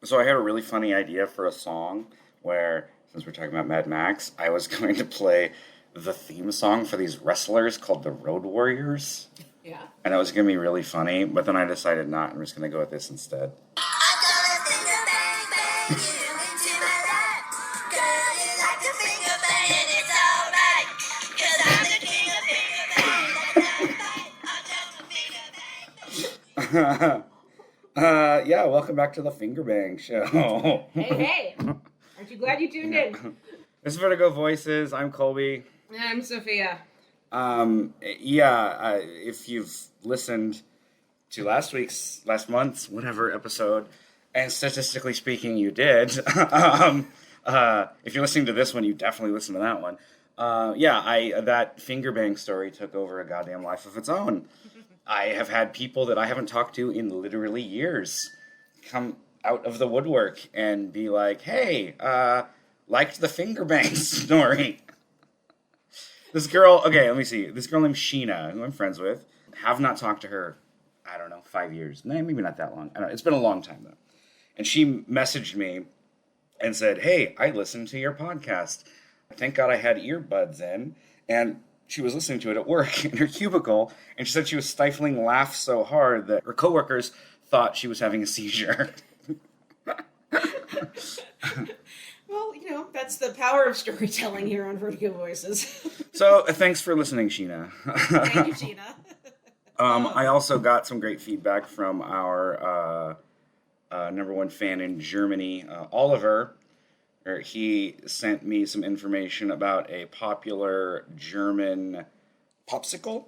So I had a really funny idea for a song where, since we're talking about Mad Max, I was going to play the theme song for these wrestlers called the Road Warriors. Yeah. And it was going to be really funny, but then I decided not. I'm just going to go with this instead. Yeah, welcome back to the Finger Bang Show. Hey. Aren't you glad you tuned in? This is Vertigo Voices. I'm Colby. I'm Sophia. If you've listened to last month's, whatever episode, and statistically speaking, you did. If you're listening to this one, you definitely listened to that one. That Finger Bang story took over a goddamn life of its own. I have had people that I haven't talked to in literally years come out of the woodwork and be like, hey, liked the Finger Bang story. This girl, let me see. This girl named Sheena, who I'm friends with, have not talked to her, 5 years. Maybe not that long. I don't know. It's been a long time, though. And she messaged me and said, hey, I listened to your podcast. Thank God I had earbuds in. And she was listening to it at work in her cubicle, and she said she was stifling laughs so hard that her coworkers thought she was having a seizure. Well, that's the power of storytelling here on Vertigo Voices. So, thanks for listening, Sheena. Thank you, Sheena. I also got some great feedback from our number one fan in Germany, Oliver. He sent me some information about a popular German popsicle.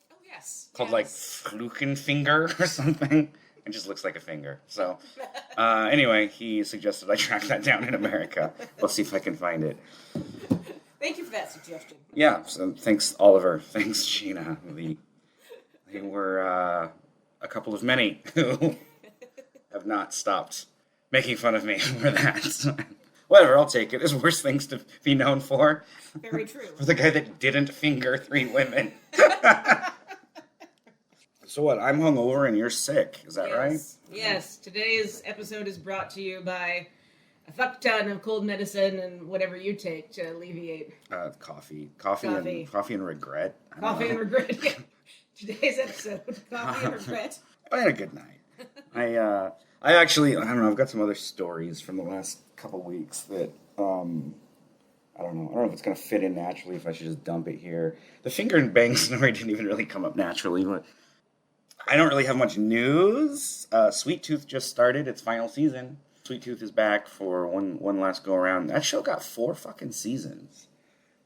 Oh, yes. Called Fluchenfinger or something. It just looks like a finger. So, anyway, he suggested I track that down in America. Let's see if I can find it. Thank you for that suggestion. Yeah, so thanks, Oliver. Thanks, Sheena. They were a couple of many who have not stopped making fun of me for that. Whatever, I'll take it. There's worse things to be known for. Very true. For the guy that didn't finger 3 women. So what, I'm hungover and you're sick, is that right? Yes. Today's episode is brought to you by a fuck ton of cold medicine and whatever you take to alleviate. Coffee and regret. Coffee and regret. Today's episode, coffee and regret. I had a good night. I actually, I've got some other stories from the last couple weeks that, I don't know if it's going to fit in naturally, if I should just dump it here. The Finger and Bang story didn't even really come up naturally, but I don't really have much news. Sweet Tooth just started its final season. Sweet Tooth is back for one last go around. That show got 4 fucking seasons.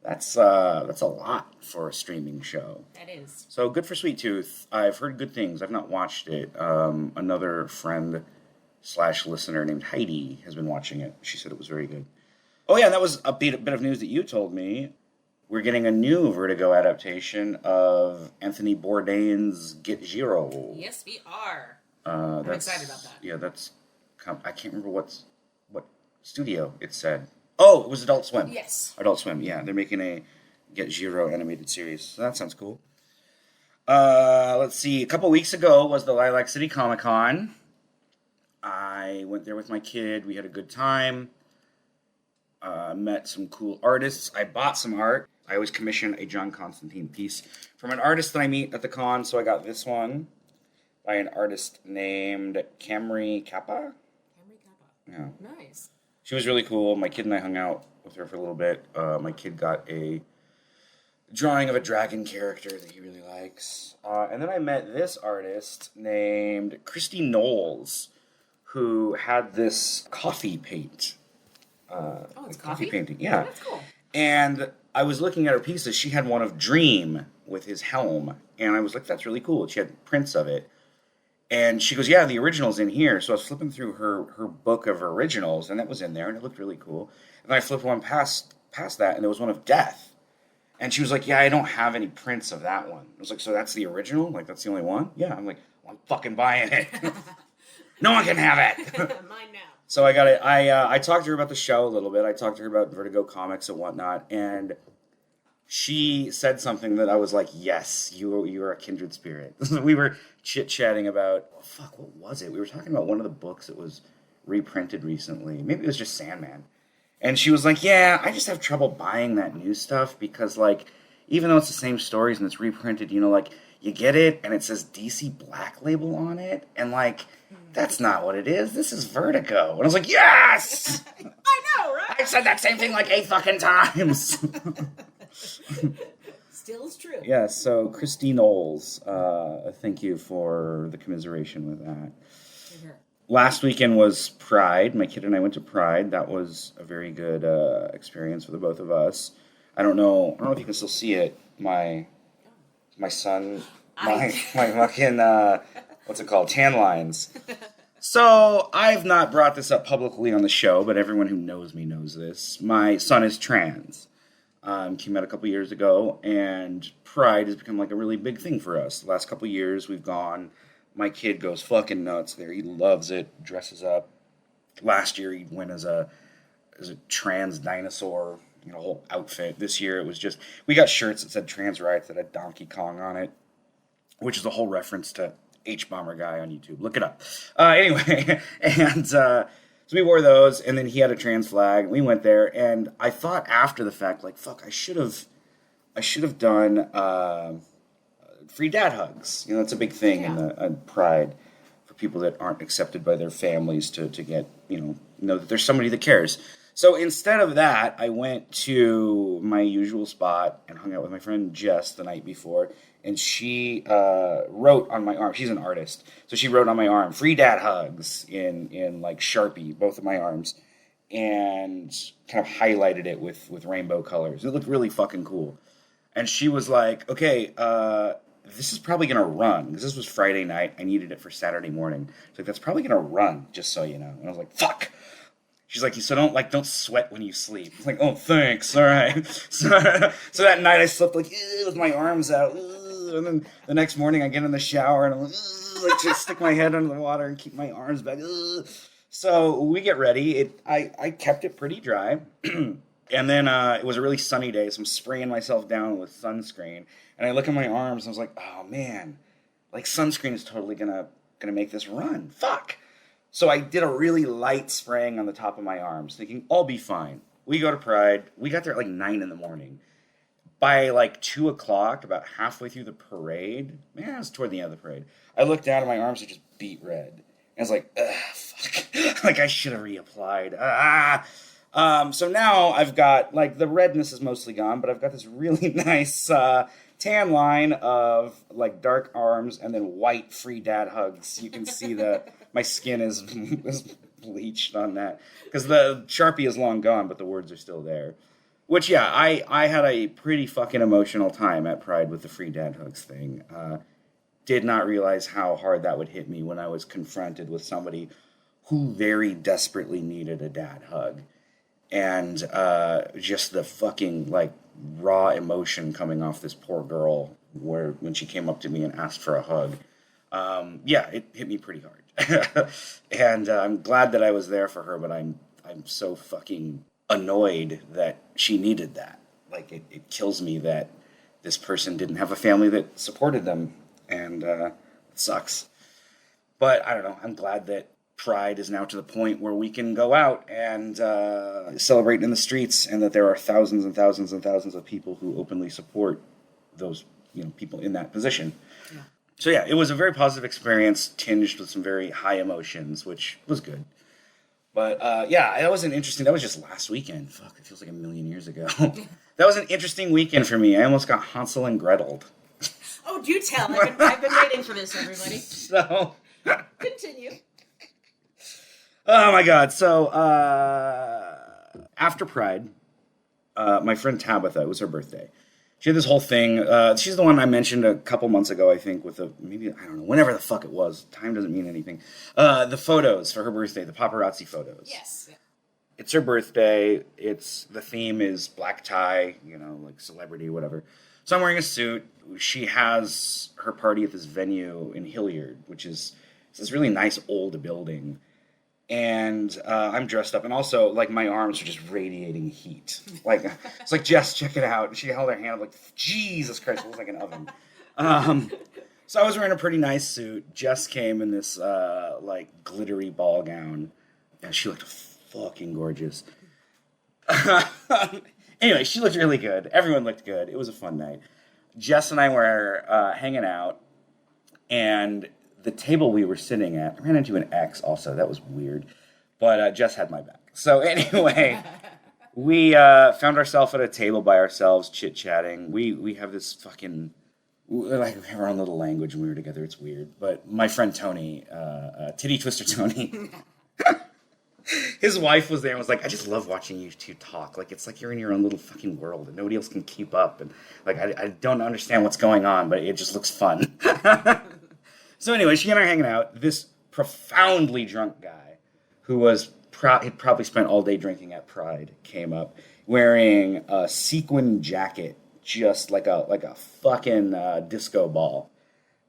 That's a lot for a streaming show. That is. So good for Sweet Tooth. I've heard good things. I've not watched it. Another friend / listener named Heidi has been watching it. She said it was very good. Oh yeah, that was a bit of news that you told me. We're getting a new Vertigo adaptation of Anthony Bourdain's Get Zero. Yes, we are. I'm excited about that. Yeah, I can't remember what studio it said. Oh, it was Adult Swim. Yes. Adult Swim, yeah. They're making a Get Zero animated series. So that sounds cool. Let's see. A couple weeks ago was the Lilac City Comic Con. I went there with my kid. We had a good time. Met some cool artists. I bought some art. I always commission a John Constantine piece from an artist that I meet at the con. So I got this one by an artist named Camry Kappa. Yeah. Nice. She was really cool. My kid and I hung out with her for a little bit. My kid got a drawing of a dragon character that he really likes. And then I met this artist named Christy Knowles, who had this coffee paint. It's coffee painting. Yeah. Oh, that's cool. And I was looking at her pieces. She had one of Dream with his helm. And I was like, that's really cool. She had prints of it. And she goes, yeah, the original's in here. So I was flipping through her book of originals, and that was in there, and it looked really cool. And then I flipped one past that, and there was one of Death. And she was like, yeah, I don't have any prints of that one. I was like, so that's the original? Like, that's the only one? Yeah. I'm like, well, I'm fucking buying it. No one can have it. Mine now. So I got it. I talked to her about the show a little bit. I talked to her about Vertigo comics and whatnot, and she said something that I was like, yes, you are a kindred spirit. We were chit-chatting about, what was it? We were talking about one of the books that was reprinted recently. Maybe it was just Sandman. And she was like, yeah, I just have trouble buying that new stuff because, like, even though it's the same stories and it's reprinted, you know, like, you get it and it says DC Black Label on it, and, like, that's not what it is. This is Vertigo. And I was like, yes! I know, right? I said that same thing like 8 fucking times. Still is true. Yeah, so Christy Knowles, thank you for the commiseration with that. Sure. Last weekend was Pride. My kid and I went to Pride. That was a very good experience for the both of us. I don't know if you can still see it. My son, my fucking what's it called? Tan lines. So I've not brought this up publicly on the show, but everyone who knows me knows this. My son is trans. Came out a couple years ago, and Pride has become like a really big thing for us. The last couple years we've gone. My kid goes fucking nuts there. He loves it, dresses up. Last year he went as a trans dinosaur, you know, whole outfit. This year it was just, we got shirts that said trans rights that had Donkey Kong on it, which is a whole reference to H-Bomber Guy on YouTube. Look it up. Anyway, and so we wore those, and then he had a trans flag. We went there, and I thought after the fact, like, fuck, I should have done free dad hugs. You know, it's a big thing in Pride for people that aren't accepted by their families to get, you know that there's somebody that cares. So instead of that, I went to my usual spot and hung out with my friend Jess the night before, and she wrote on my arm. She's an artist, so she wrote on my arm, "Free dad hugs" in like Sharpie, both of my arms, and kind of highlighted it with rainbow colors. It looked really fucking cool. And she was like, "Okay, this is probably gonna run because this was Friday night. I needed it for Saturday morning. She's like, that's probably gonna run, just so you know." And I was like, "Fuck." She's like, "So don't sweat when you sleep." I was like, "Oh, thanks. All right." So that night I slept like with my arms out, and then the next morning I get in the shower and I'm like just stick my head under the water and keep my arms back. So we get ready. I kept it pretty dry, and then it was a really sunny day, so I'm spraying myself down with sunscreen. And I look at my arms and I was like, "Oh man, like sunscreen is totally gonna make this run. Fuck." So I did a really light spraying on the top of my arms, thinking, I'll be fine. We go to Pride. We got there at like 9 in the morning. By like 2 o'clock, about halfway through the parade, it was toward the end of the parade, I looked down and my arms are just beet red. And I was like, ugh, fuck. Like I should have reapplied. So now I've got, like, the redness is mostly gone, but I've got this really nice tan line of like dark arms and then white free dad hugs. You can see my skin is bleached on that because the Sharpie is long gone, but the words are still there. Which, yeah, I had a pretty fucking emotional time at Pride with the free dad hugs thing. Did not realize how hard that would hit me when I was confronted with somebody who very desperately needed a dad hug. And just the fucking, like, raw emotion coming off this poor girl when she came up to me and asked for a hug. Yeah, it hit me pretty hard. And I'm glad that I was there for her, but I'm so fucking annoyed that she needed that. Like, it kills me that this person didn't have a family that supported them, and it sucks. But, I don't know, I'm glad that Pride is now to the point where we can go out and celebrate in the streets, and that there are thousands and thousands and thousands of people who openly support those, people in that position. Yeah. So yeah, it was a very positive experience, tinged with some very high emotions, which was good. But yeah, that was just last weekend. Fuck, it feels like a million years ago. That was an interesting weekend for me. I almost got Hansel and Gretel'ed. Oh, do tell. I've been waiting for this, everybody. So continue. Oh my god. So after Pride, my friend Tabitha, it was her birthday. She had this whole thing. She's the one I mentioned a couple months ago, I think, with whenever the fuck it was. Time doesn't mean anything. The photos for her birthday, the paparazzi photos. Yes. It's her birthday. The theme is black tie, like celebrity, whatever. So I'm wearing a suit. She has her party at this venue in Hilliard, which is this really nice old building. And I'm dressed up, and also, like, my arms are just radiating heat. Like, it's like, Jess, check it out. She held her hand up, like, Jesus Christ, it looks like an oven. So I was wearing a pretty nice suit. Jess came in this, like, glittery ball gown. Yeah, she looked fucking gorgeous. Anyway, she looked really good. Everyone looked good. It was a fun night. Jess and I were hanging out, and the table we were sitting at, I ran into an ex also. That was weird. But Jess had my back. So anyway, we found ourselves at a table by ourselves, chit-chatting. We have this fucking... Like, we have our own little language when we were together. It's weird. But my friend Tony, Titty Twister Tony... His wife was there and was like, I just love watching you two talk. Like, it's like you're in your own little fucking world and nobody else can keep up. And, like, I don't understand what's going on, but it just looks fun. So anyway, she and I are hanging out. This profoundly drunk guy who was he'd probably spent all day drinking at Pride came up wearing a sequin jacket, just like a fucking disco ball.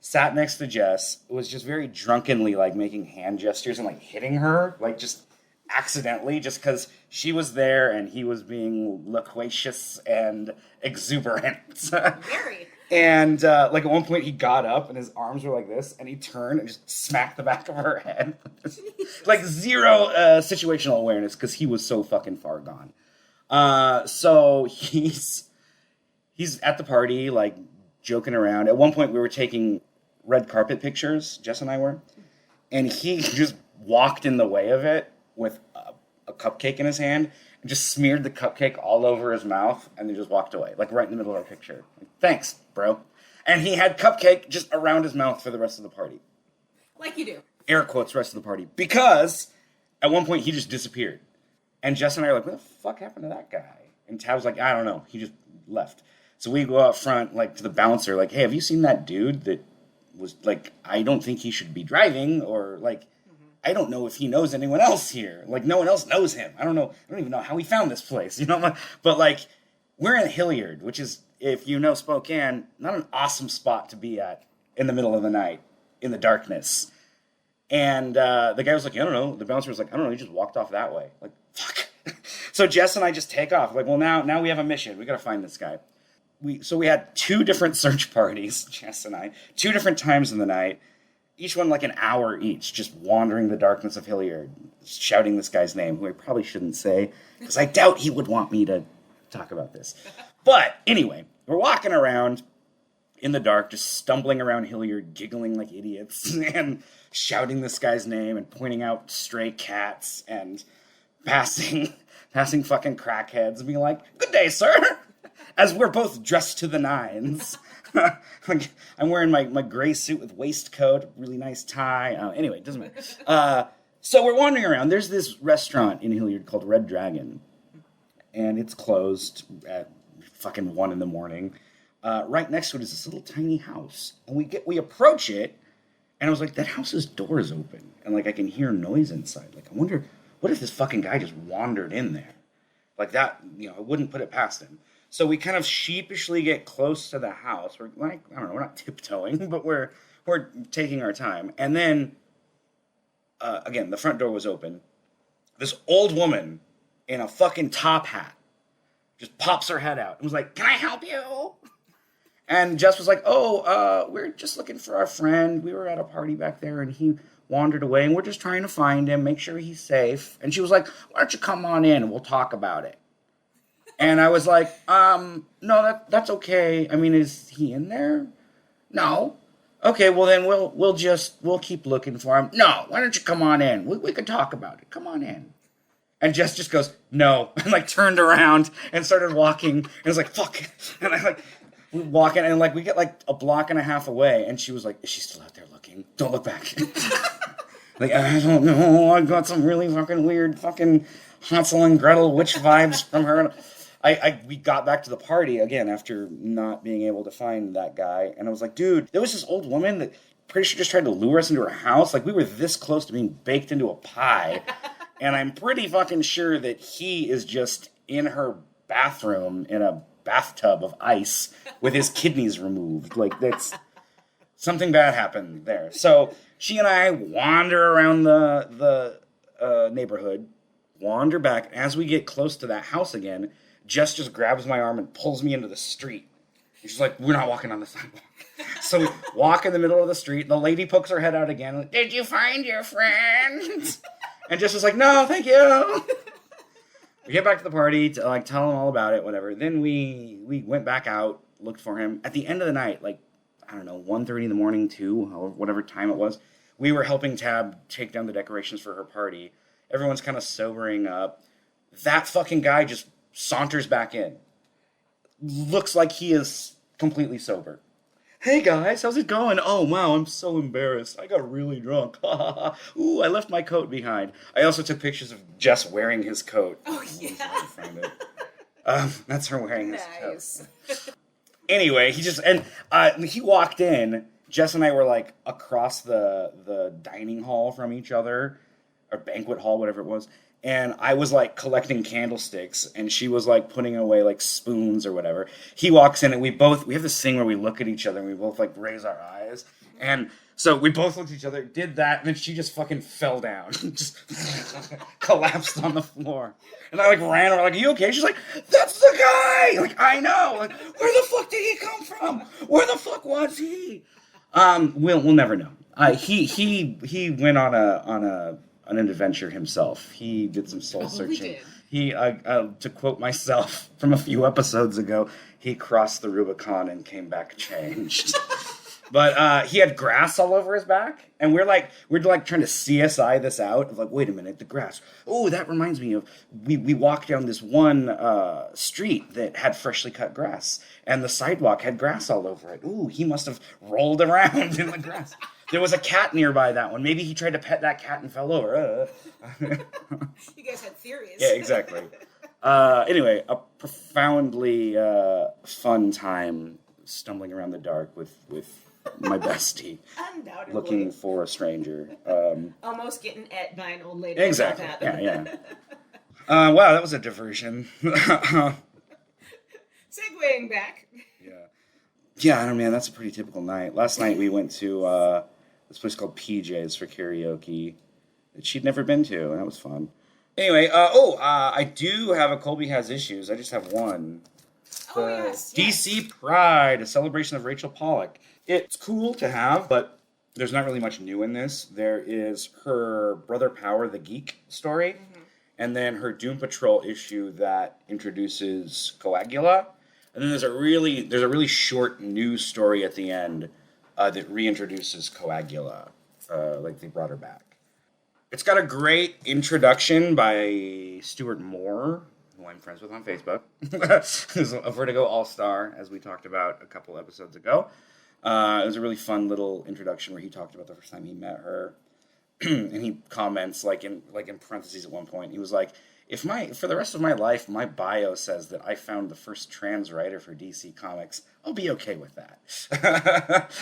Sat next to Jess, was just very drunkenly, like, making hand gestures and, like, hitting her, like, just accidentally, just because she was there and he was being loquacious and exuberant. Very. And, like, at one point he got up and his arms were like this, and he turned and just smacked the back of her head. Like, zero situational awareness, because he was so fucking far gone. So he's at the party, like, joking around. At one point we were taking red carpet pictures, Jess and I were, and he just walked in the way of it with a cupcake in his hand and just smeared the cupcake all over his mouth and then just walked away, like right in the middle of our picture. Like, thanks, bro. And he had cupcake just around his mouth for the rest of the party. Like you do. Air quotes, rest of the party. Because at one point he just disappeared. And Jess and I are like, what the fuck happened to that guy? And Tab was like, I don't know. He just left. So we go out front, like, to the bouncer, like, hey, have you seen that dude that was, like, I don't think he should be driving, or, like, I don't know if he knows anyone else here. Like, no one else knows him. I don't even know how he found this place, you know? But, like, we're in Hilliard, which is, if you know Spokane, not an awesome spot to be at in the middle of the night, in the darkness. And the guy was like, I don't know. The bouncer was like, I don't know, he just walked off that way. Like, fuck. So Jess and I just take off. Like, well, now we have a mission. We got to find this guy. So we had 2 different search parties, Jess and I, 2 different times in the night, each one like an hour each, just wandering the darkness of Hilliard, shouting this guy's name, who I probably shouldn't say, because I doubt he would want me to talk about this. But anyway, we're walking around in the dark, just stumbling around Hilliard, giggling like idiots, and shouting this guy's name, and pointing out stray cats, and passing fucking crackheads, and being like, good day, sir! As we're both dressed to the nines. Like, I'm wearing my gray suit with waistcoat, really nice tie. Anyway, it doesn't matter. So we're wandering around. There's this restaurant in Hilliard called Red Dragon. And it's closed at fucking 1 in the . Right next to it is this little tiny house. And we approach it, and I was like, that house's door is open. And, like, I can hear noise inside. Like, I wonder, what if this fucking guy just wandered in there? Like that, you know, I wouldn't put it past him. So we kind of sheepishly get close to the house. We're like, I don't know, we're not tiptoeing, but we're taking our time. And then, again, the front door was open. This old woman in a fucking top hat just pops her head out and was like, can I help you? And Jess was like, we're just looking for our friend. We were at a party back there, and he wandered away, and we're just trying to find him, make sure he's safe. And she was like, why don't you come on in and we'll talk about it? And I was like, no, that's okay. I mean, is he in there? No. Okay, well then we'll keep looking for him. No, why don't you come on in? We could talk about it. Come on in. And Jess just goes, no, and like turned around and started walking. And I was like, fuck. And I like, we're walking, and like we get like a block and a half away, and she was like, is she still out there looking? Don't look back. Like, I don't know. I got some really fucking weird fucking Hansel and Gretel witch vibes from her. We got back to the party again after not being able to find that guy, and I was like, dude, there was this old woman that pretty sure just tried to lure us into her house. Like, we were this close to being baked into a pie, and I'm pretty fucking sure that he is just in her bathroom in a bathtub of ice with his kidneys removed. Like, that's something bad happened there. So she and I wander around the neighborhood, wander back. As we get close to that house again, Jess just grabs my arm and pulls me into the street. And she's like, we're not walking on the sidewalk. So we walk in the middle of the street. The lady pokes her head out again. Like, did you find your friend? And Jess was like, no, thank you. We get back to the party to like tell him all about it, whatever. Then we went back out, looked for him. At the end of the night, like, I don't know, 1:30 in the morning, 2, or whatever time it was, we were helping Tab take down the decorations for her party. Everyone's kind of sobering up. That fucking guy just saunters back in. Looks like he is completely sober. Hey guys, how's it going? Oh wow, I'm so embarrassed. I got really drunk. Ooh, I left my coat behind. I also took pictures of Jess wearing his coat. Oh yeah. Find it. That's her wearing his Nice. coat. Anyway, he walked in. Jess and I were like across the dining hall from each other, or banquet hall, whatever it was. And I was like collecting candlesticks, and she was like putting away like spoons or whatever. He walks in, and we have this thing where we look at each other, and we both like raise our eyes. And so we both looked at each other, did that, and then she just fucking fell down, just collapsed on the floor. And I like ran over, like, "Are you okay?" She's like, "That's the guy!" Like, I know. Like, where the fuck did he come from? Where the fuck was he? We'll never know. He went on an adventure himself. He did some soul searching. He, to quote myself from a few episodes ago, he crossed the Rubicon and came back changed. But he had grass all over his back, and we're like trying to CSI this out. Of like, wait a minute, the grass. Oh, that reminds me of we walked down this one street that had freshly cut grass, and the sidewalk had grass all over it. Ooh, he must have rolled around in the grass. There was a cat nearby that one. Maybe he tried to pet that cat and fell over. You guys had theories. Yeah, exactly. Anyway, a profoundly fun time stumbling around the dark with my bestie. Undoubtedly. Looking for a stranger. Almost getting et by an old lady. Exactly. Yeah. Wow, that was a diversion. Segueing back. Yeah, I don't know, man, that's a pretty typical night. Last night we went to this place called PJ's for karaoke that she'd never been to, and that was fun. Anyway, I do have a Colby Has Issues. I just have one. Yes. DC Pride, a celebration of Rachel Pollack. It's cool to have, but there's not really much new in this. There is her Brother Power, the Geek story, and then her Doom Patrol issue that introduces Coagula. And then there's a really short news story at the end that reintroduces Coagula, like they brought her back. It's got a great introduction by Stuart Moore, who I'm friends with on Facebook, who's a Vertigo All-Star, as we talked about a couple episodes ago. It was a really fun little introduction where he talked about the first time he met her, and he comments like in parentheses at one point. He was like, for the rest of my life, my bio says that I found the first trans writer for DC Comics, I'll be okay with that.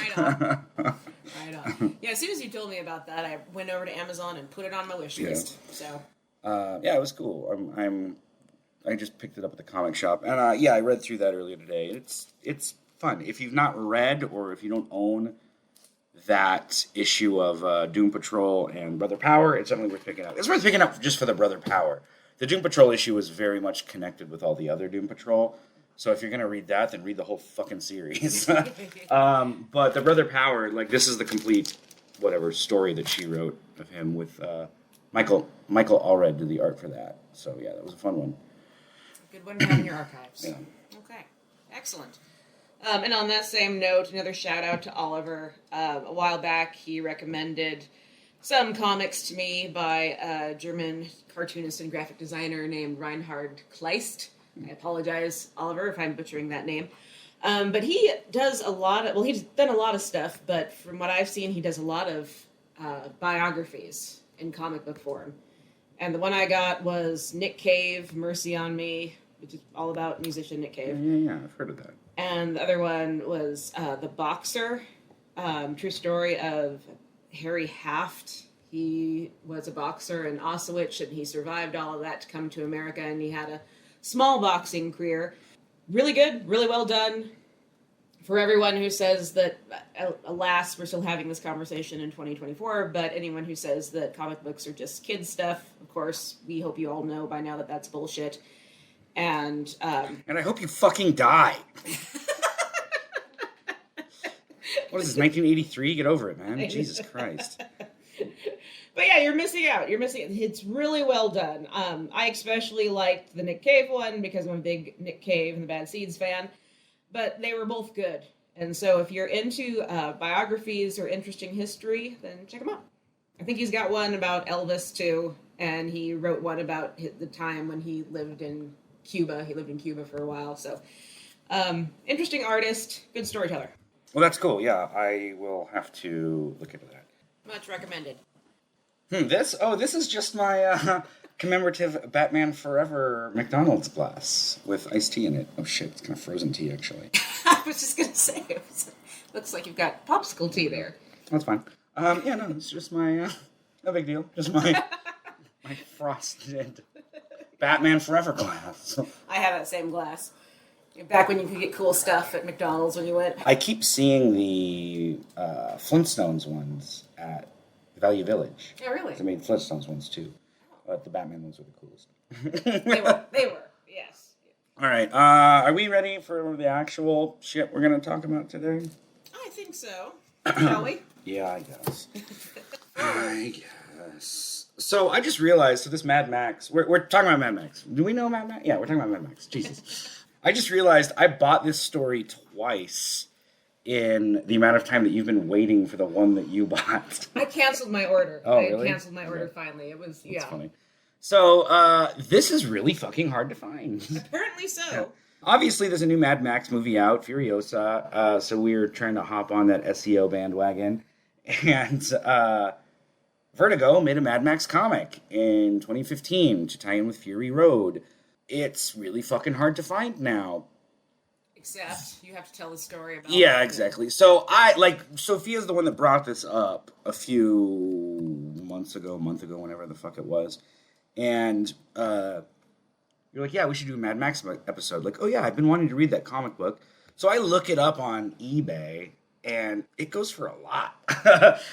Right on. Right on. Yeah, as soon as you told me about that, I went over to Amazon and put it on my wish list. So. Yeah, it was cool. I just picked it up at the comic shop, and I read through that earlier today. It's fun. If you've not read, or if you don't own that issue of Doom Patrol and Brother Power, it's definitely worth picking up. It's worth picking up just for the Brother Power. The Doom Patrol issue is very much connected with all the other Doom Patrol, so if you're going to read that, then read the whole fucking series. But the Brother Power, like, this is the complete, whatever, story that she wrote of him with Michael Allred did the art for that. So, yeah, that was a fun one. Good one to have in your archives. Yeah. Okay, excellent. And on that same note, another shout out to Oliver. A while back, he recommended some comics to me by a German cartoonist and graphic designer named Reinhard Kleist. I apologize, Oliver, if I'm butchering that name. But he does he's done a lot of stuff, but from what I've seen, he does a lot of biographies in comic book form. And the one I got was Nick Cave, Mercy on Me, which is all about musician Nick Cave. Yeah, I've heard of that. And the other one was The Boxer, true story of Harry Haft. He was a boxer in Auschwitz, and he survived all of that to come to America, and he had a small boxing career. Really good, really well done. For everyone who says that, alas, we're still having this conversation in 2024, but anyone who says that comic books are just kids' stuff, of course, we hope you all know by now that that's bullshit. And I hope you fucking die. What is this, 1983? Get over it, man. Jesus Christ. But yeah, you're missing out. It's really well done. I especially liked the Nick Cave one because I'm a big Nick Cave and the Bad Seeds fan. But they were both good. And so if you're into biographies or interesting history, then check them out. I think he's got one about Elvis, too. And he wrote one about the time when he lived in Cuba. He lived in Cuba for a while. So, interesting artist, good storyteller. Well, that's cool. Yeah, I will have to look into that. Much recommended. This is just my commemorative Batman Forever McDonald's glass with iced tea in it. Oh shit, it's kind of frozen tea actually. I was just gonna say, looks like you've got popsicle tea there. That's fine. Yeah, no, it's just my no big deal. Just my my frosted Batman Forever glass. I have that same glass. Back when you could get cool stuff at McDonald's when you went. I keep seeing the Flintstones ones at Value Village. Oh, really? They made Flintstones ones too, but the Batman ones were the coolest. They were, yes. All right, are we ready for the actual shit we're going to talk about today? I think so. Shall we? Yeah, I guess. I guess. So I just realized, so this Mad Max, we're talking about Mad Max. Do we know Mad Max? Yeah, we're talking about Mad Max. Jesus. I just realized I bought this story twice in the amount of time that you've been waiting for the one that you bought. I canceled my order. Oh, I really? canceled my order finally. It was, That's funny. So, this is really fucking hard to find. Apparently so. Yeah. Obviously, there's a new Mad Max movie out, Furiosa, so we're trying to hop on that SEO bandwagon. And Vertigo made a Mad Max comic in 2015 to tie in with Fury Road. It's really fucking hard to find now. Except you have to tell the story about Yeah, exactly. So Sophia's the one that brought this up a few month ago, whenever the fuck it was. And you're like, yeah, we should do a Mad Max episode. Like, oh yeah, I've been wanting to read that comic book. So I look it up on eBay, and it goes for a lot.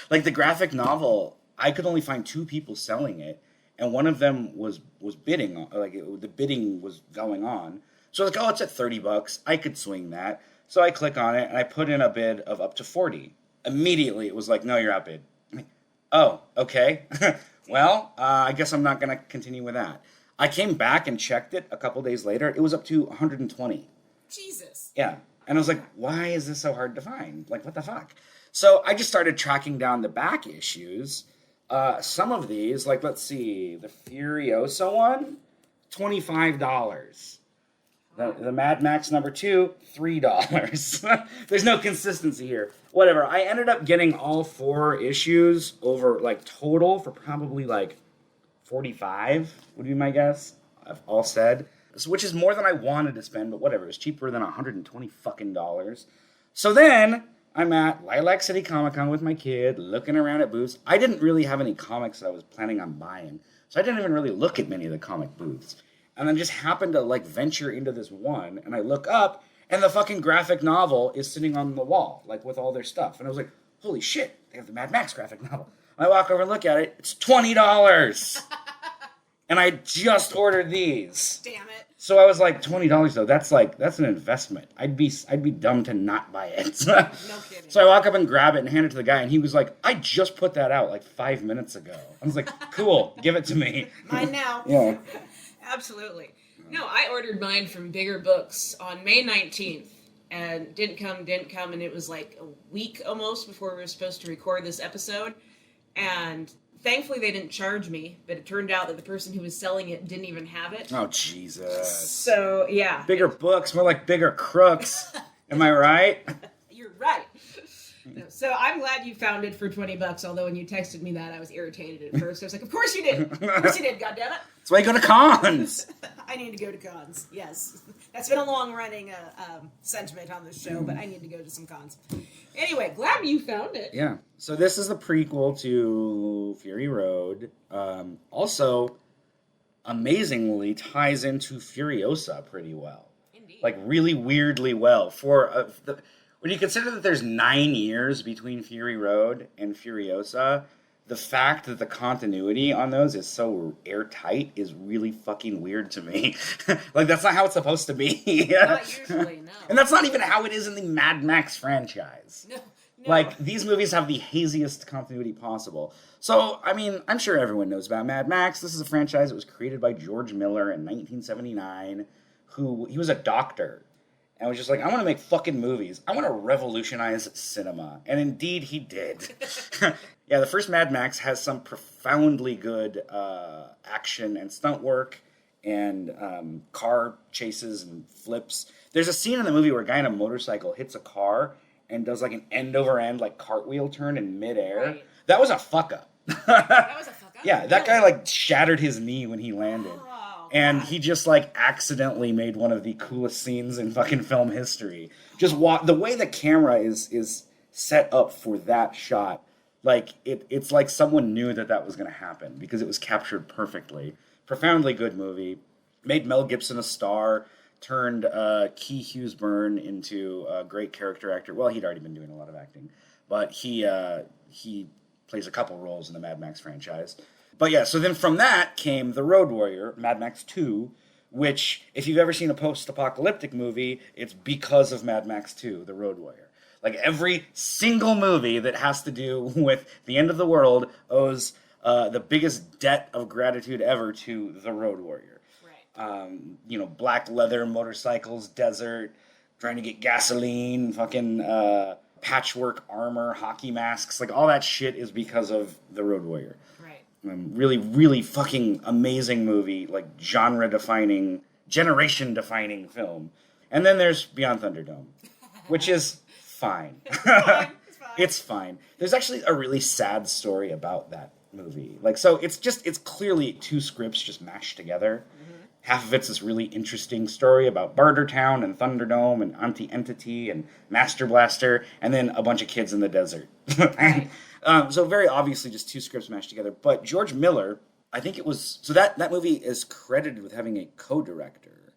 Like the graphic novel, I could only find 2 people selling it. And one of them was bidding, the bidding was going on. So I was like, oh, it's at $30. I could swing that. So I click on it, and I put in a bid of up to $40. Immediately, it was like, no, you're outbid. I'm like, oh, okay. Well, I guess I'm not going to continue with that. I came back and checked it a couple days later. It was up to $120. Jesus. Yeah. And I was like, why is this so hard to find? Like, what the fuck? So I just started tracking down the back issues. Some of these, like, let's see, the Furiosa one, $25. The Mad Max number 2, $3. There's no consistency here. Whatever. I ended up getting all 4 issues over, like, total for probably, like, $45 would be my guess. I've all said. Which is more than I wanted to spend, but whatever. It's cheaper than $120 fucking dollars. So then I'm at Lilac City Comic Con with my kid, looking around at booths. I didn't really have any comics that I was planning on buying, so I didn't even really look at many of the comic booths. And then just happened to, like, venture into this one, and I look up, and the fucking graphic novel is sitting on the wall, like, with all their stuff. And I was like, holy shit, they have the Mad Max graphic novel. I walk over and look at it, it's $20! And I just ordered these. Damn it. So I was like, $20 though, that's an investment. I'd be dumb to not buy it. No kidding. So I walk up and grab it and hand it to the guy, and he was like, I just put that out like 5 minutes ago. I was like, cool, give it to me. Mine now. Yeah. Absolutely. No, I ordered mine from Bigger Books on May 19th, and didn't come, and it was like a week almost before we were supposed to record this episode, and thankfully they didn't charge me, but it turned out that the person who was selling it didn't even have it. Oh, Jesus. So, yeah. Bigger books, more like bigger crooks. Am I right? You're right. So I'm glad you found it for $20, although when you texted me that, I was irritated at first. I was like, of course you did. Of course you did, goddammit. That's why you go to cons. I need to go to cons, yes. That's been a long-running sentiment on this show, but I need to go to some cons. Anyway, glad you found it. Yeah. So this is the prequel to Fury Road. Also, amazingly ties into Furiosa pretty well. Indeed. Like, really weirdly well. When you consider that there's 9 years between Fury Road and Furiosa, the fact that the continuity on those is so airtight is really fucking weird to me. Like, that's not how it's supposed to be. Not usually, no. And that's not even how it is in the Mad Max franchise. No. Like, these movies have the haziest continuity possible. So, I mean, I'm sure everyone knows about Mad Max. This is a franchise that was created by George Miller in 1979, he was a doctor. And was just like, I want to make fucking movies. I want to revolutionize cinema. And indeed, he did. Yeah, the first Mad Max has some profoundly good action and stunt work and car chases and flips. There's a scene in the movie where a guy on a motorcycle hits a car and does like an end-over-end like cartwheel turn in midair. Right. That was a fuck-up. That was a fuck up? Yeah, that guy like shattered his knee when he landed. Oh, And God. he just like accidentally made one of the coolest scenes in fucking film history. Just the way the camera is set up for that shot, like it's like someone knew that was going to happen because it was captured perfectly. Profoundly good movie. Made Mel Gibson a star. Turned Key Hughes Byrne into a great character actor. Well, he'd already been doing a lot of acting, but he plays a couple roles in the Mad Max franchise. But yeah, so then from that came The Road Warrior, Mad Max 2, which, if you've ever seen a post-apocalyptic movie, it's because of Mad Max 2, The Road Warrior. Like, every single movie that has to do with the end of the world owes the biggest debt of gratitude ever to The Road Warrior. Right. Black leather, motorcycles, desert, trying to get gasoline, fucking patchwork armor, hockey masks. Like, all that shit is because of The Road Warrior. Right. Really, really fucking amazing movie, like genre-defining, generation-defining film. And then there's Beyond Thunderdome, which is fine. It's fine. It's fine. There's actually a really sad story about that movie. Like, so it's clearly two scripts just mashed together. Mm-hmm. Half of it's this really interesting story about Bartertown and Thunderdome and Anti-Entity and Master Blaster, and then a bunch of kids in the desert. Right. So very obviously just two scripts mashed together. But George Miller, I think it was... So that movie is credited with having a co-director.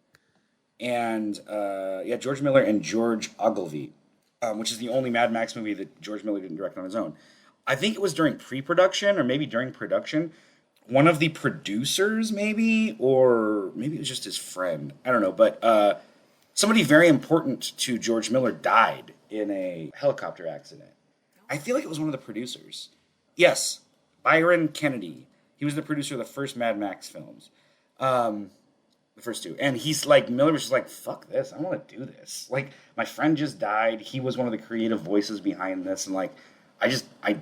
And, George Miller and George Ogilvy, which is the only Mad Max movie that George Miller didn't direct on his own. I think it was during pre-production, or maybe during production. One of the producers, maybe, or maybe it was just his friend. I don't know, but somebody very important to George Miller died in a helicopter accident. I feel like it was one of the producers. Yes, Byron Kennedy. He was the producer of the first Mad Max films. The first two. And he's like, Miller was just like, fuck this, I want to do this. Like, my friend just died. He was one of the creative voices behind this. And like, I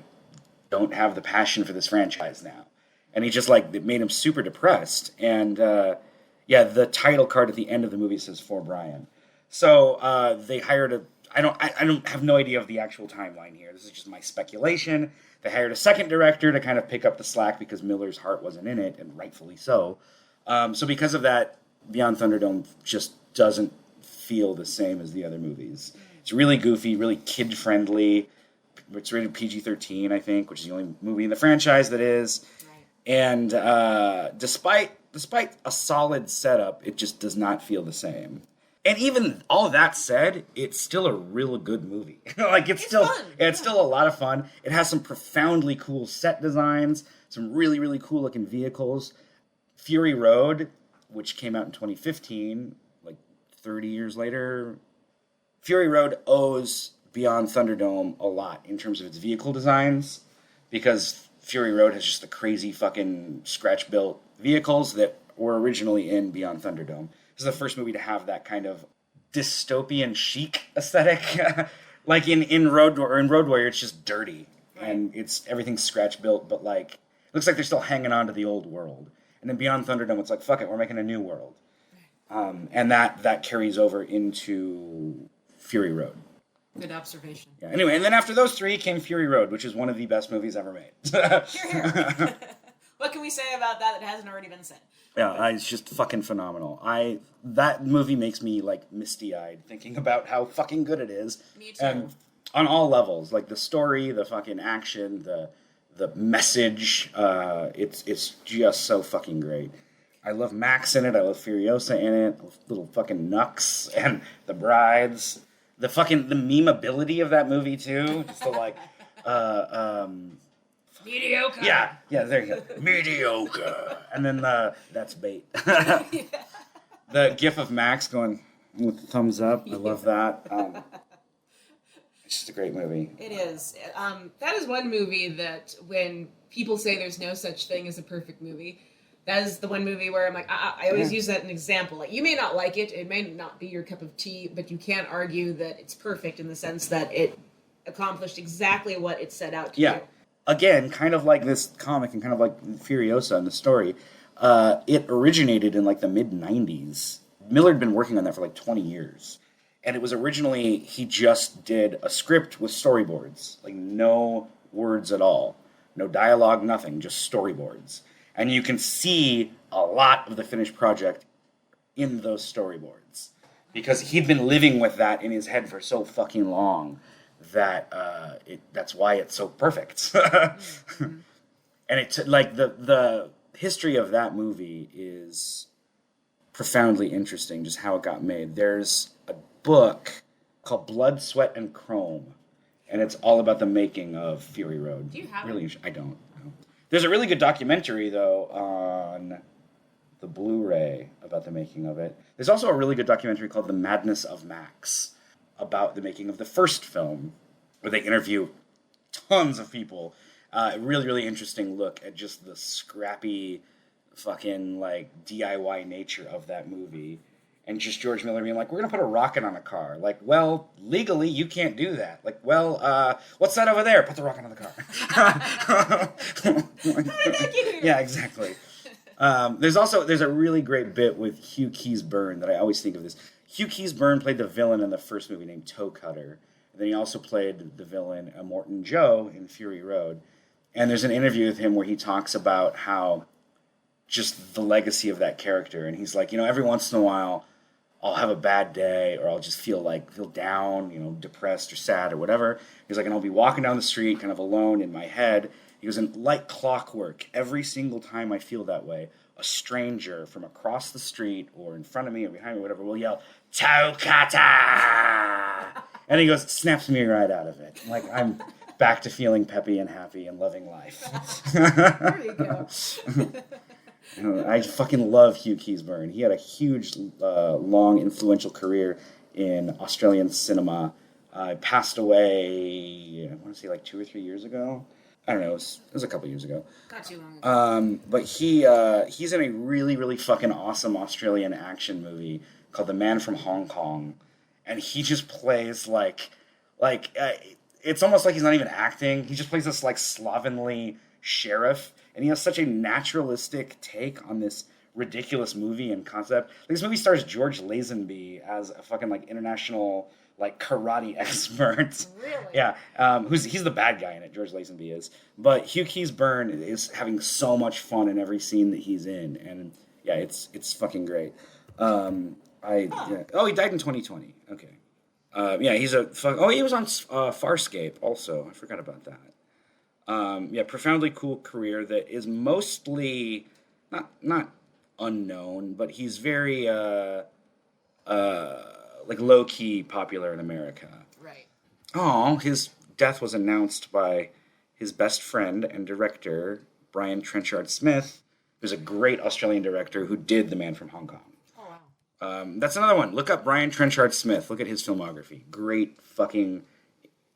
don't have the passion for this franchise now. And he just like, it made him super depressed. And the title card at the end of the movie says For Brian. So they hired I don't have no idea of the actual timeline here. This is just my speculation. They hired a second director to kind of pick up the slack because Miller's heart wasn't in it, and rightfully so. So because of that, Beyond Thunderdome just doesn't feel the same as the other movies. It's really goofy, really kid-friendly. It's rated PG-13, I think, which is the only movie in the franchise that is. Right. And despite a solid setup, it just does not feel the same. And even all that said, it's still a real good movie. Like it's still fun. It's still a lot of fun. It has some profoundly cool set designs, some really, really cool looking vehicles. Fury Road, which came out in 2015, like 30 years later. Fury Road owes Beyond Thunderdome a lot in terms of its vehicle designs, because Fury Road has just the crazy fucking scratch-built vehicles that were originally in Beyond Thunderdome. This is the first movie to have that kind of dystopian chic aesthetic. Like in Road Warrior, it's just dirty and everything's scratch built, but like it looks like they're still hanging on to the old world. And then Beyond Thunderdome, it's like, fuck it, we're making a new world. And that carries over into Fury Road. Good observation. Yeah. Anyway, and then after those three came Fury Road, which is one of the best movies ever made. Here. What can we say about that hasn't already been said? Yeah, it's just fucking phenomenal. That movie makes me like misty-eyed thinking about how fucking good it is. Me too. And on all levels, like the story, the fucking action, the message. It's just so fucking great. I love Max in it. I love Furiosa in it. I love little fucking Nux and the brides. The memeability of that movie too. Just the like, mediocre. Yeah, there you go. Mediocre. And then that's bait. Yeah. The gif of Max going with the thumbs up. I love that. It's just a great movie. It is. That is one movie that when people say there's no such thing as a perfect movie, that is the one movie where I'm like, I always use that as an example. Like, you may not like it, it may not be your cup of tea, but you can't argue that it's perfect in the sense that it accomplished exactly what it set out to do. Again, kind of like this comic and kind of like Furiosa in the story, it originated in like the mid-90s. Miller had been working on that for like 20 years. And it was originally, he just did a script with storyboards. Like, no words at all. No dialogue, nothing, just storyboards. And you can see a lot of the finished project in those storyboards. Because he'd been living with that in his head for so fucking long that that's why it's so perfect. And it's like the history of that movie is profoundly interesting, just how it got made. There's a book called Blood, Sweat, and Chrome, and it's all about the making of Fury Road. Do you have it? I don't. No. There's a really good documentary, though, on the Blu-ray about the making of it. There's also a really good documentary called The Madness of Max about the making of the first film, where they interview tons of people. Really, really interesting look at just the scrappy fucking, like, DIY nature of that movie. And just George Miller being like, we're going to put a rocket on a car. Like, well, legally, you can't do that. Like, well, what's that over there? Put the rocket on the car. Yeah, exactly. There's a really great bit with Hugh Keys-Byrne that I always think of this. Hugh Keys-Byrne played the villain in the first movie named Toe Cutter. And then he also played the villain Immortan Joe in Fury Road. And there's an interview with him where he talks about how just the legacy of that character. And he's like, every once in a while, I'll have a bad day, or I'll just feel down, depressed or sad or whatever. He's like, and I'll be walking down the street kind of alone in my head. He goes, and like clockwork, every single time I feel that way, a stranger from across the street or in front of me or behind me, whatever, will yell, Toe Cutter! And he goes, snaps me right out of it. Like, I'm back to feeling peppy and happy and loving life. There you go. I fucking love Hugh Keys-Byrne. He had a huge, long, influential career in Australian cinema. Passed away, I want to say like 2 or 3 years ago. I don't know, it was a couple years ago. Not too long ago. But he's in a really, really fucking awesome Australian action movie called The Man from Hong Kong. And he just plays it's almost like he's not even acting. He just plays this like slovenly sheriff. And he has such a naturalistic take on this ridiculous movie and concept. Like, this movie stars George Lazenby as a fucking like international like karate expert. Really? Yeah. He's the bad guy in it, George Lazenby is. But Hugh Keys-Byrne is having so much fun in every scene that he's in. And yeah, it's fucking great. Oh, he died in 2020. Okay. Yeah, he was on Farscape also. I forgot about that. Profoundly cool career that is mostly not unknown, but he's very like low-key popular in America. Right. Oh, his death was announced by his best friend and director, Brian Trenchard Smith, who's a great Australian director who did The Man from Hong Kong. Oh, wow. That's another one. Look up Brian Trenchard Smith. Look at his filmography. Great fucking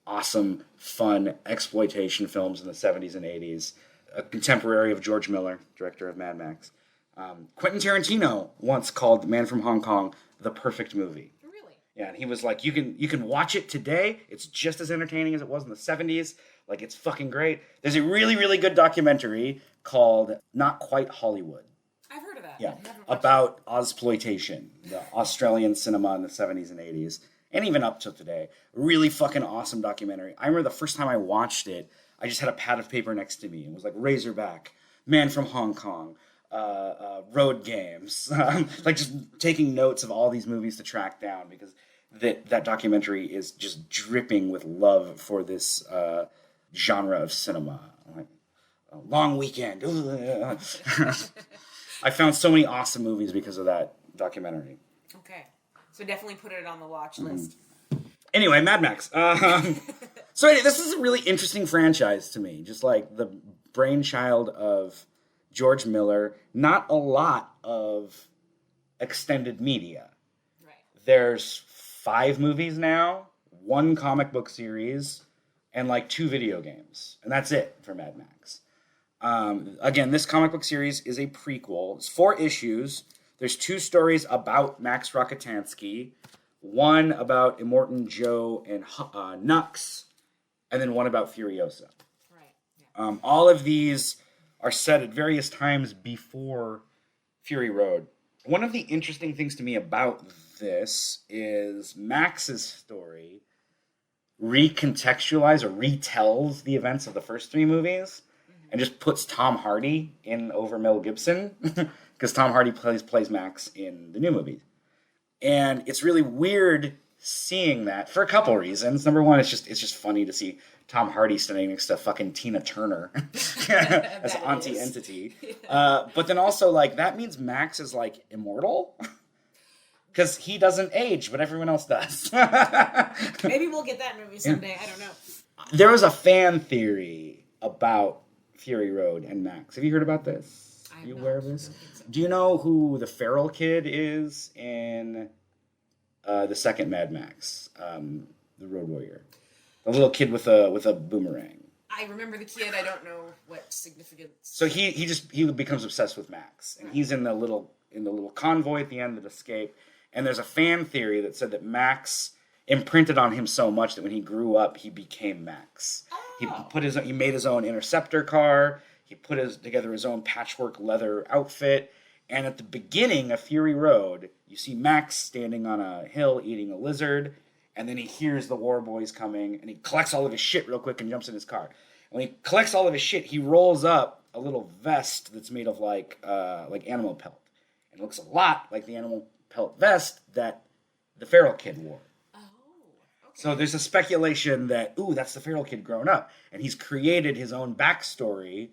awesome, fun exploitation films in the 70s and 80s. A contemporary of George Miller, director of Mad Max. Quentin Tarantino once called The Man from Hong Kong the perfect movie. Really? Yeah, and he was like, you can watch it today. It's just as entertaining as it was in the 70s. Like, it's fucking great. There's a really, really good documentary called Not Quite Hollywood. I've heard of that. Yeah, about Ozploitation, the Australian cinema in the 70s and 80s. And even up till today. Really fucking awesome documentary. I remember the first time I watched it, I just had a pad of paper next to me. It was like Razorback, Man from Hong Kong, Road Games. Like, just taking notes of all these movies to track down, because that documentary is just dripping with love for this genre of cinema. Like, Long Weekend. I found so many awesome movies because of that documentary. Okay. So definitely put it on the watch list. Anyway, Mad Max. So anyway, this is a really interesting franchise to me. Just like the brainchild of George Miller. Not a lot of extended media. Right. There's 5 movies now. one comic book series and like 2 video games. And that's it for Mad Max. Again, this comic book series is a prequel. It's 4 issues. There's 2 stories about Max Rokitansky, one about Immortan Joe and Nux, and then one about Furiosa. Right. Yeah. All of these are set at various times before Fury Road. One of the interesting things to me about this is Max's story recontextualizes or retells the events of the first 3 movies and just puts Tom Hardy in over Mel Gibson because Tom Hardy plays Max in the new movie. And it's really weird seeing that for a couple reasons. Number one, it's just funny to see Tom Hardy standing next to fucking Tina Turner as Auntie Entity. Yeah. But then also, like, that means Max is, like, immortal. Because he doesn't age, but everyone else does. Maybe we'll get that movie someday. I don't know. There was a fan theory about Fury Road and Max. Have you heard about this? Are you aware of this? So. Do you know who the feral kid is in the second Mad Max, the Road Warrior? The little kid with a boomerang. I remember the kid. I don't know what significance. So he becomes obsessed with Max, and he's in the little convoy at the end that escape. And there's a fan theory that said that Max imprinted on him so much that when he grew up, he became Max. Oh. He made his own interceptor car. He put together his own patchwork leather outfit. And at the beginning of Fury Road, you see Max standing on a hill eating a lizard. And then he hears the war boys coming, and he collects all of his shit real quick and jumps in his car. And when he collects all of his shit, he rolls up a little vest that's made of like animal pelt. And it looks a lot like the animal pelt vest that the feral kid wore. Oh, okay. So there's a speculation that, that's the feral kid grown up. And he's created his own backstory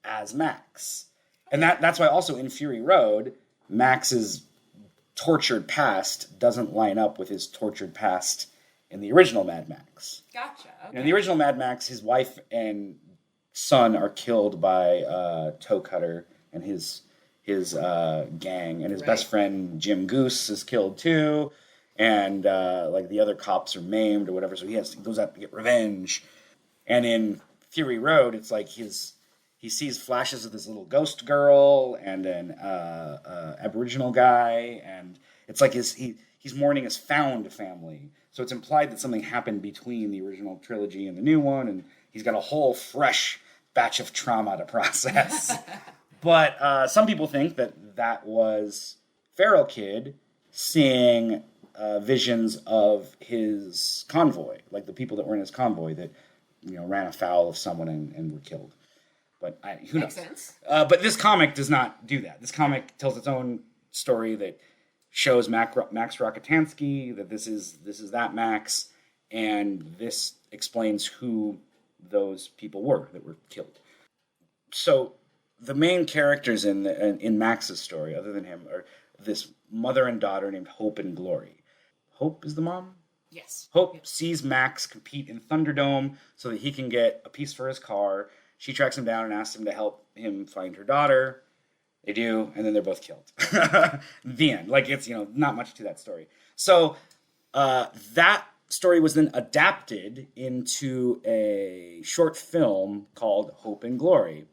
as Max. And that's why also in Fury Road, Max's tortured past doesn't line up with his tortured past in the original Mad Max. Gotcha. Okay. In the original Mad Max, his wife and son are killed by Toe Cutter and his gang, and his best friend Jim Goose is killed too, and like the other cops are maimed or whatever. So he goes out to get revenge. And in Fury Road, it's like he sees flashes of this little ghost girl and an Aboriginal guy, and it's like he's mourning his found family. So it's implied that something happened between the original trilogy and the new one, and he's got a whole fresh batch of trauma to process. But some people think that was Feral Kid seeing visions of his convoy, like the people that were in his convoy that ran afoul of someone and were killed. But who knows? Makes sense. But this comic does not do that. This comic tells its own story that shows Max Rokitansky, that this is that Max, and this explains who those people were that were killed. So the main characters in Max's story, other than him, are this mother and daughter named Hope and Glory. Hope is the mom? Yes. Hope sees Max compete in Thunderdome so that he can get a piece for his car. She tracks him down and asks him to help him find her daughter. They do, and then they're both killed. The end. Like, it's, not much to that story. So that story was then adapted into a short film called Hope and Glory,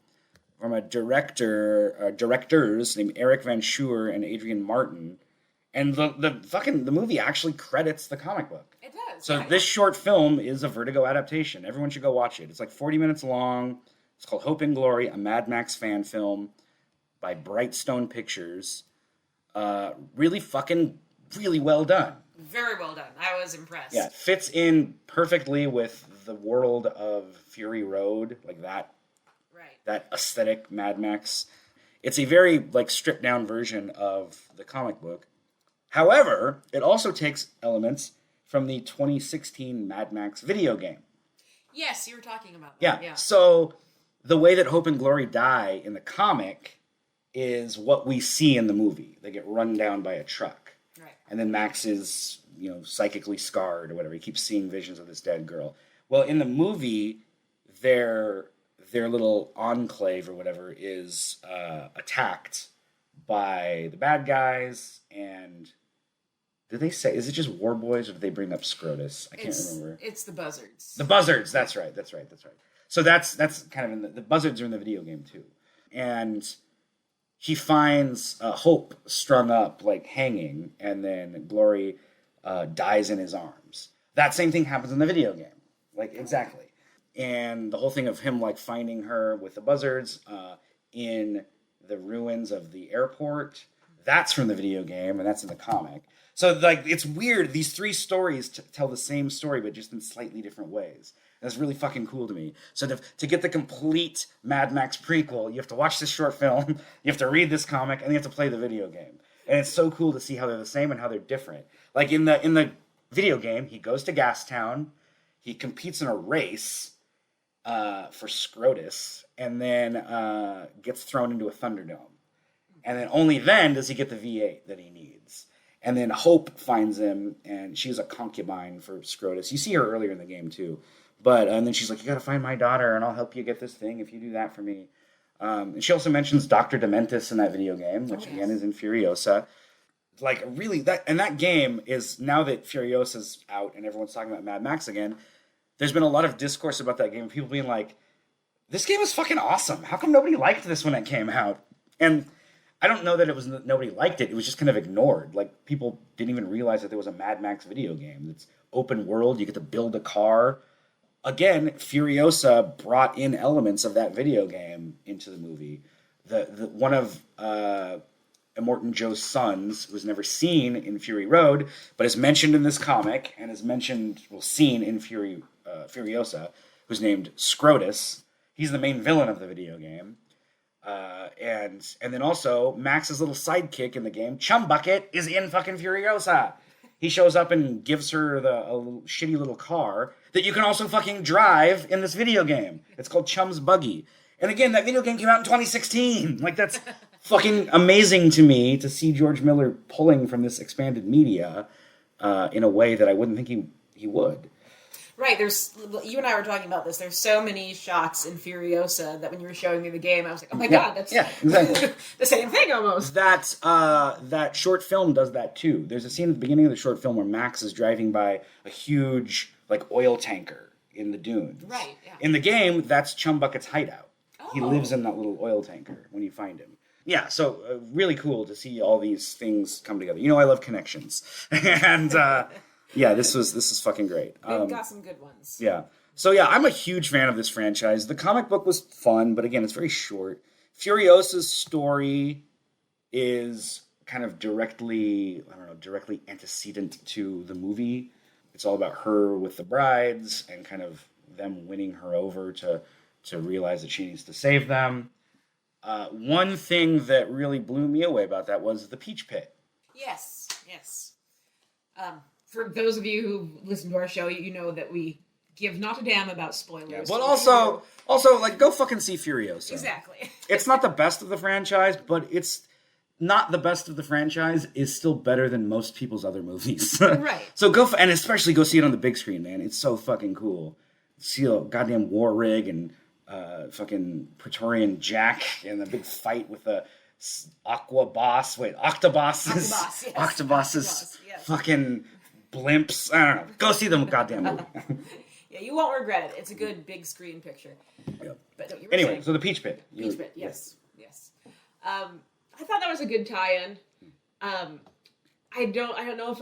from a directors named Eric Van Schuer and Adrian Martin. And the movie actually credits the comic book. It does. So this short film is a Vertigo adaptation. Everyone should go watch it. It's like 40 minutes long. It's called Hope and Glory, a Mad Max fan film by Brightstone Pictures. Really well done. Very well done. I was impressed. Yeah, it fits in perfectly with the world of Fury Road, like that. That aesthetic Mad Max. It's a very stripped down version of the comic book. However, it also takes elements from the 2016 Mad Max video game. Yes, you were talking about that. Yeah. So the way that Hope and Glory die in the comic is what we see in the movie. They get run down by a truck. Right. And then Max is, psychically scarred or whatever. He keeps seeing visions of this dead girl. Well, in the movie, their little enclave or whatever is attacked by the bad guys, and Did they say, is it just War Boys, or did they bring up Scrotus? I can't remember. It's the Buzzards. The Buzzards, that's right. So that's kind of in the Buzzards are in the video game too. And he finds Hope strung up, like hanging, and then Glory dies in his arms. That same thing happens in the video game. Like, exactly. And the whole thing of him, like, finding her with the Buzzards in the ruins of the airport, that's from the video game, and that's in the comic. So, like, it's weird. These three stories tell the same story, but just in slightly different ways. That's really fucking cool to me. So to get the complete Mad Max prequel, you have to watch this short film, you have to read this comic, and you have to play the video game. And it's so cool to see how they're the same and how they're different. Like, in the video game, he goes to Gastown, he competes in a race for Scrotus, and then gets thrown into a Thunderdome. And then only then does he get the V8 that he needs. And then Hope finds him, and she's a concubine for Scrotus. You see her earlier in the game, too. But and then she's like, you got to find my daughter, and I'll help you get this thing if you do that for me. And she also mentions Dr. Dementus in that video game, which, again, is in Furiosa. Like, really, that game is, now that Furiousa's out and everyone's talking about Mad Max again, there's been a lot of discourse about that game. People being like, this game is fucking awesome. How come nobody liked this when it came out? And I don't know that it was nobody liked it. It was just kind of ignored. Like, people didn't even realize that there was a Mad Max video game. It's open world. You get to build a car. Again, Furiosa brought in elements of that video game into the movie. One of Immortan Joe's sons was never seen in Fury Road, but is mentioned in this comic and is seen in Furiosa, who's named Scrotus. He's the main villain of the video game. And then also, Max's little sidekick in the game, Chum Bucket, is in fucking Furiosa. He shows up and gives her a little, shitty little car that you can also fucking drive in this video game. It's called Chum's Buggy. And again, that video game came out in 2016. Like, that's fucking amazing to me to see George Miller pulling from this expanded media in a way that I wouldn't think he would. Right, you and I were talking about this. There's so many shots in Furiosa that when you were showing me the game, I was like, oh my god, that's exactly. the same thing almost. That short film does that too. There's a scene at the beginning of the short film where Max is driving by a huge, like, oil tanker in the dunes. Right, yeah. In the game, that's Chum Bucket's hideout. Oh. He lives in that little oil tanker when you find him. Yeah, so really cool to see all these things come together. You know, I love connections. And yeah, this was fucking great. They've got some good ones. Yeah. So yeah, I'm a huge fan of this franchise. The comic book was fun, but again, it's very short. Furiosa's story is kind of directly antecedent to the movie. It's all about her with the brides and kind of them winning her over to realize that she needs to save them. One thing that really blew me away about that was the Peach Pit. Yes. For those of you who listen to our show, you know that we give not a damn about spoilers. Yeah, but also, like, go fucking see Furiosa. Exactly. It's not the best of the franchise, but it's not the best of the franchise is still better than most people's other movies. Right. So and especially go see it on the big screen, man. It's so fucking cool. See a goddamn war rig and fucking Praetorian Jack and the big fight with the Octobosses. Yes. Octobosses. Yes. Fucking blimps. I don't know. Go see the goddamn movie. Yeah, you won't regret it. It's a good big screen picture. Yep. But no, you were Anyway, saying. so the Peach Pit. Peach Pit, yes. I thought that was a good tie-in. I don't know if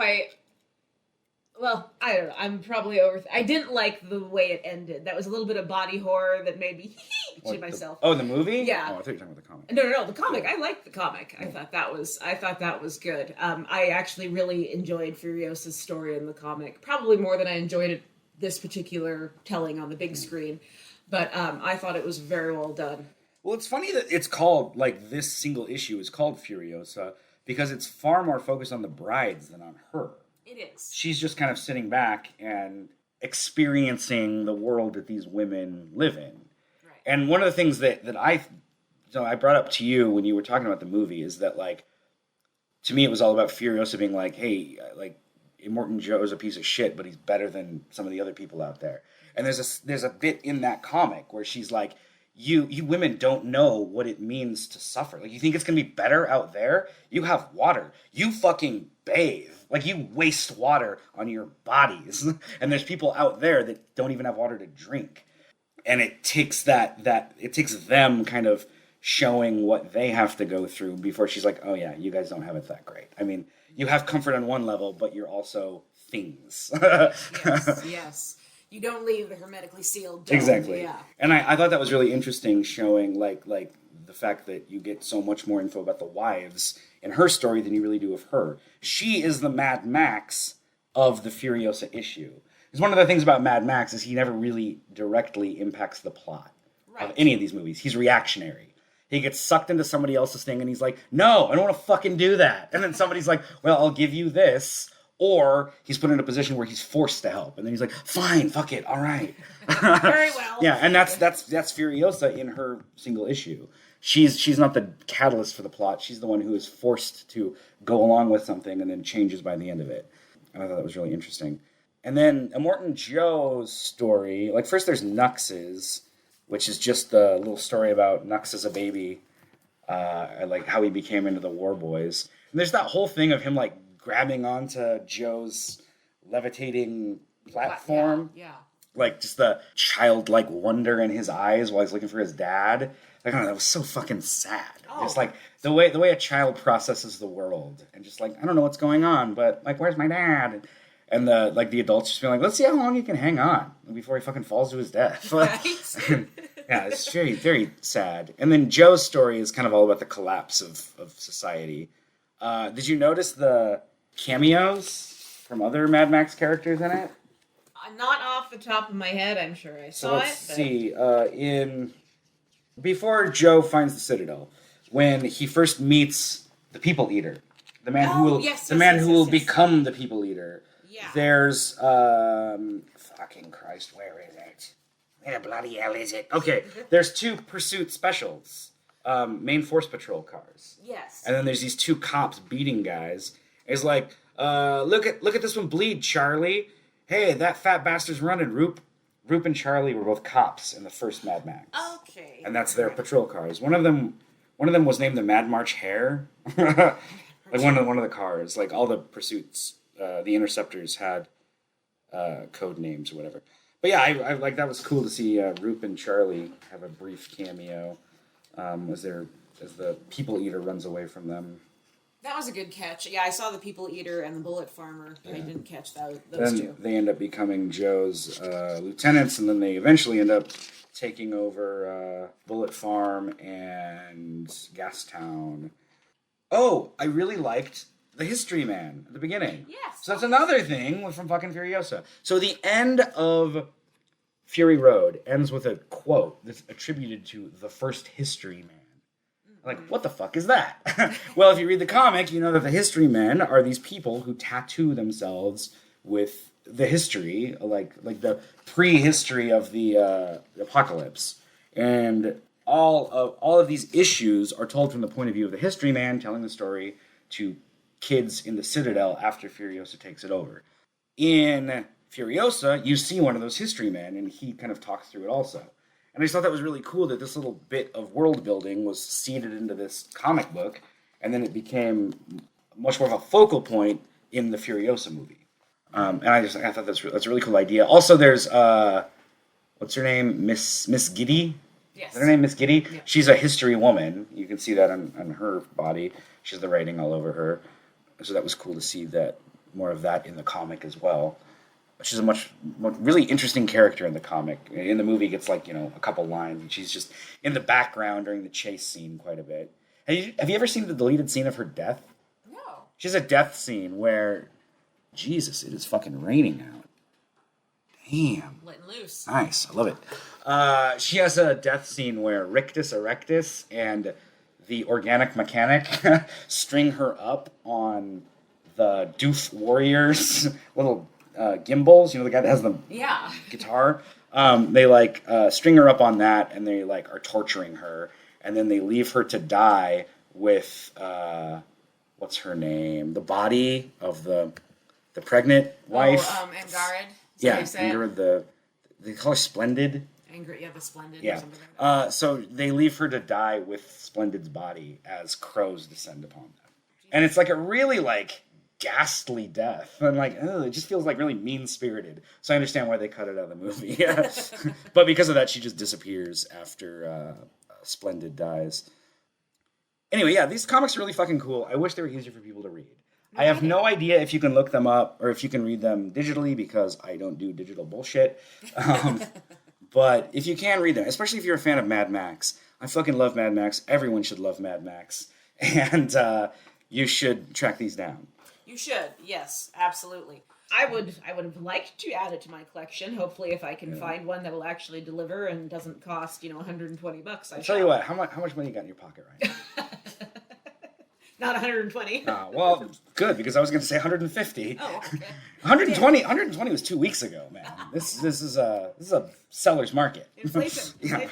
well, I don't know. I'm probably I didn't like the way it ended. That was a little bit of body horror that made me shit myself. The movie? Yeah. Oh, I thought you were talking about the comic. No, the comic. Yeah. I liked the comic. I thought that was good. I actually really enjoyed Furiosa's story in the comic, probably more than I enjoyed this particular telling on the big screen. But I thought it was very well done. Well, it's funny that it's called, like, this single issue is called Furiosa because it's far more focused on the brides than on her. It is. She's just kind of sitting back and experiencing the world that these women live in. Right. And one of the things that I brought up to you when you were talking about the movie is that, like, to me it was all about Furiosa being like, hey, like, Immortan Joe is a piece of shit, but he's better than some of the other people out there. And there's a bit in that comic where she's like, you women don't know what it means to suffer. Like, you think it's gonna be better out there? You have water. You fucking bathe. Like, you waste water on your bodies. And there's people out there that don't even have water to drink. And it takes it takes them kind of showing what they have to go through before she's like, oh yeah, you guys don't have it that great. I mean, you have comfort on one level, but you're also things. Yes. You don't leave the hermetically sealed dome. Exactly. Yeah. And I thought that was really interesting, showing like the fact that you get so much more info about the wives in her story than you really do of her. She is the Mad Max of the Furiosa issue. Because one of the things about Mad Max is he never really directly impacts the plot of any of these movies. He's reactionary. He gets sucked into somebody else's thing and he's like, no, I don't want to fucking do that. And then somebody's like, well, I'll give you this. Or he's put in a position where he's forced to help, and then he's like, "Fine, fuck it, all right." Very well. Yeah, and that's Furiosa in her single issue. She's not the catalyst for the plot. She's the one who is forced to go along with something and then changes by the end of it. And I thought that was really interesting. And then Immortan Joe's story, like, first there's Nux's, which is just the little story about Nux as a baby, like how he became into the War Boys. And there's that whole thing of him like grabbing onto Joe's levitating platform. Yeah. Like, just the childlike wonder in his eyes while he's looking for his dad. Like, I don't know, that was so fucking sad. Oh. It's like the way a child processes the world. And just like, I don't know what's going on, but like, where's my dad? And the adults just being like, let's see how long he can hang on before he fucking falls to his death. Right. Yeah, it's very, very sad. And then Joe's story is kind of all about the collapse of society. Did you notice the cameos from other Mad Max characters in it? Not off the top of my head, I'm sure I saw let's see. Before Joe finds the Citadel, when he first meets the People Eater, the man who will become the People Eater. Yeah. There's fucking Christ, where is it? Where the bloody hell is it? Okay, there's 2 pursuit specials, main force patrol cars. Yes. And then there's these 2 cops beating guys. It's like, look at this one bleed, Charlie. Hey, that fat bastard's running. Roop and Charlie were both cops in the first Mad Max. Okay. And that's their patrol cars. One of them was named the Mad March Hare. Like one of the cars. Like all the pursuits, the interceptors had code names or whatever. But yeah, I like that was cool to see Roop and Charlie have a brief cameo as the People Eater runs away from them. That was a good catch. Yeah, I saw the People Eater and the Bullet Farmer, but I didn't catch those then 2. They end up becoming Joe's lieutenants, and then they eventually end up taking over Bullet Farm and Gastown. Oh, I really liked the History Man at the beginning. Yes. So that's another thing from fucking Furiosa. So the end of Fury Road ends with a quote that's attributed to the first History Man. Like, what the fuck is that? Well, if you read the comic, you know that the History Men are these people who tattoo themselves with the history, like the prehistory of the apocalypse. And all of these issues are told from the point of view of the History Man telling the story to kids in the Citadel after Furiosa takes it over. In Furiosa, you see one of those History Men, and he kind of talks through it also. And I just thought that was really cool that this little bit of world building was seeded into this comic book, and then it became much more of a focal point in the Furiosa movie. And I thought that's a really cool idea. Also, there's what's her name, Miss Giddy. Yes. Is that her name, Miss Giddy? Yeah. She's a history woman. You can see that on her body. She has the writing all over her. So that was cool to see that more of that in the comic as well. She's a much really interesting character in the comic. In the movie, gets like, a couple lines, and she's just in the background during the chase scene quite a bit. Have you ever seen the deleted scene of her death? No. She has a death scene where, Jesus, it is fucking raining out. Damn. Letting loose. Nice, I love it. She has a death scene where Rictus Erectus and the organic mechanic string her up on the Doof Warriors little gimbals, the guy that has the guitar. They string her up on that, and they are torturing her, and then they leave her to die with what's her name? The body of the pregnant wife. Angarid. Yeah, Angarid. They call her Splendid. Angry, the Splendid Yeah. or something like that. So they leave her to die with Splendid's body as crows descend upon them. And it's like a really, like, ghastly death. And, like, it just feels, like, really mean-spirited. So I understand why they cut it out of the movie. But because of that, she just disappears after Splendid dies. Anyway, yeah, these comics are really fucking cool. I wish they were easier for people to read. I have no idea if you can look them up or if you can read them digitally because I don't do digital bullshit. But if you can read them, especially if you're a fan of Mad Max, I fucking love Mad Max. Everyone should love Mad Max. And you should track these down. You should, yes, absolutely. I would have liked to add it to my collection. Hopefully, if I can find one that will actually deliver and doesn't cost, $120. I'll tell you what, how much money you got in your pocket right now? Not 120. Well, good, because I was going to say 150. Oh, okay. 120 was 2 weeks ago, man. This is a seller's market. Inflation. Yeah.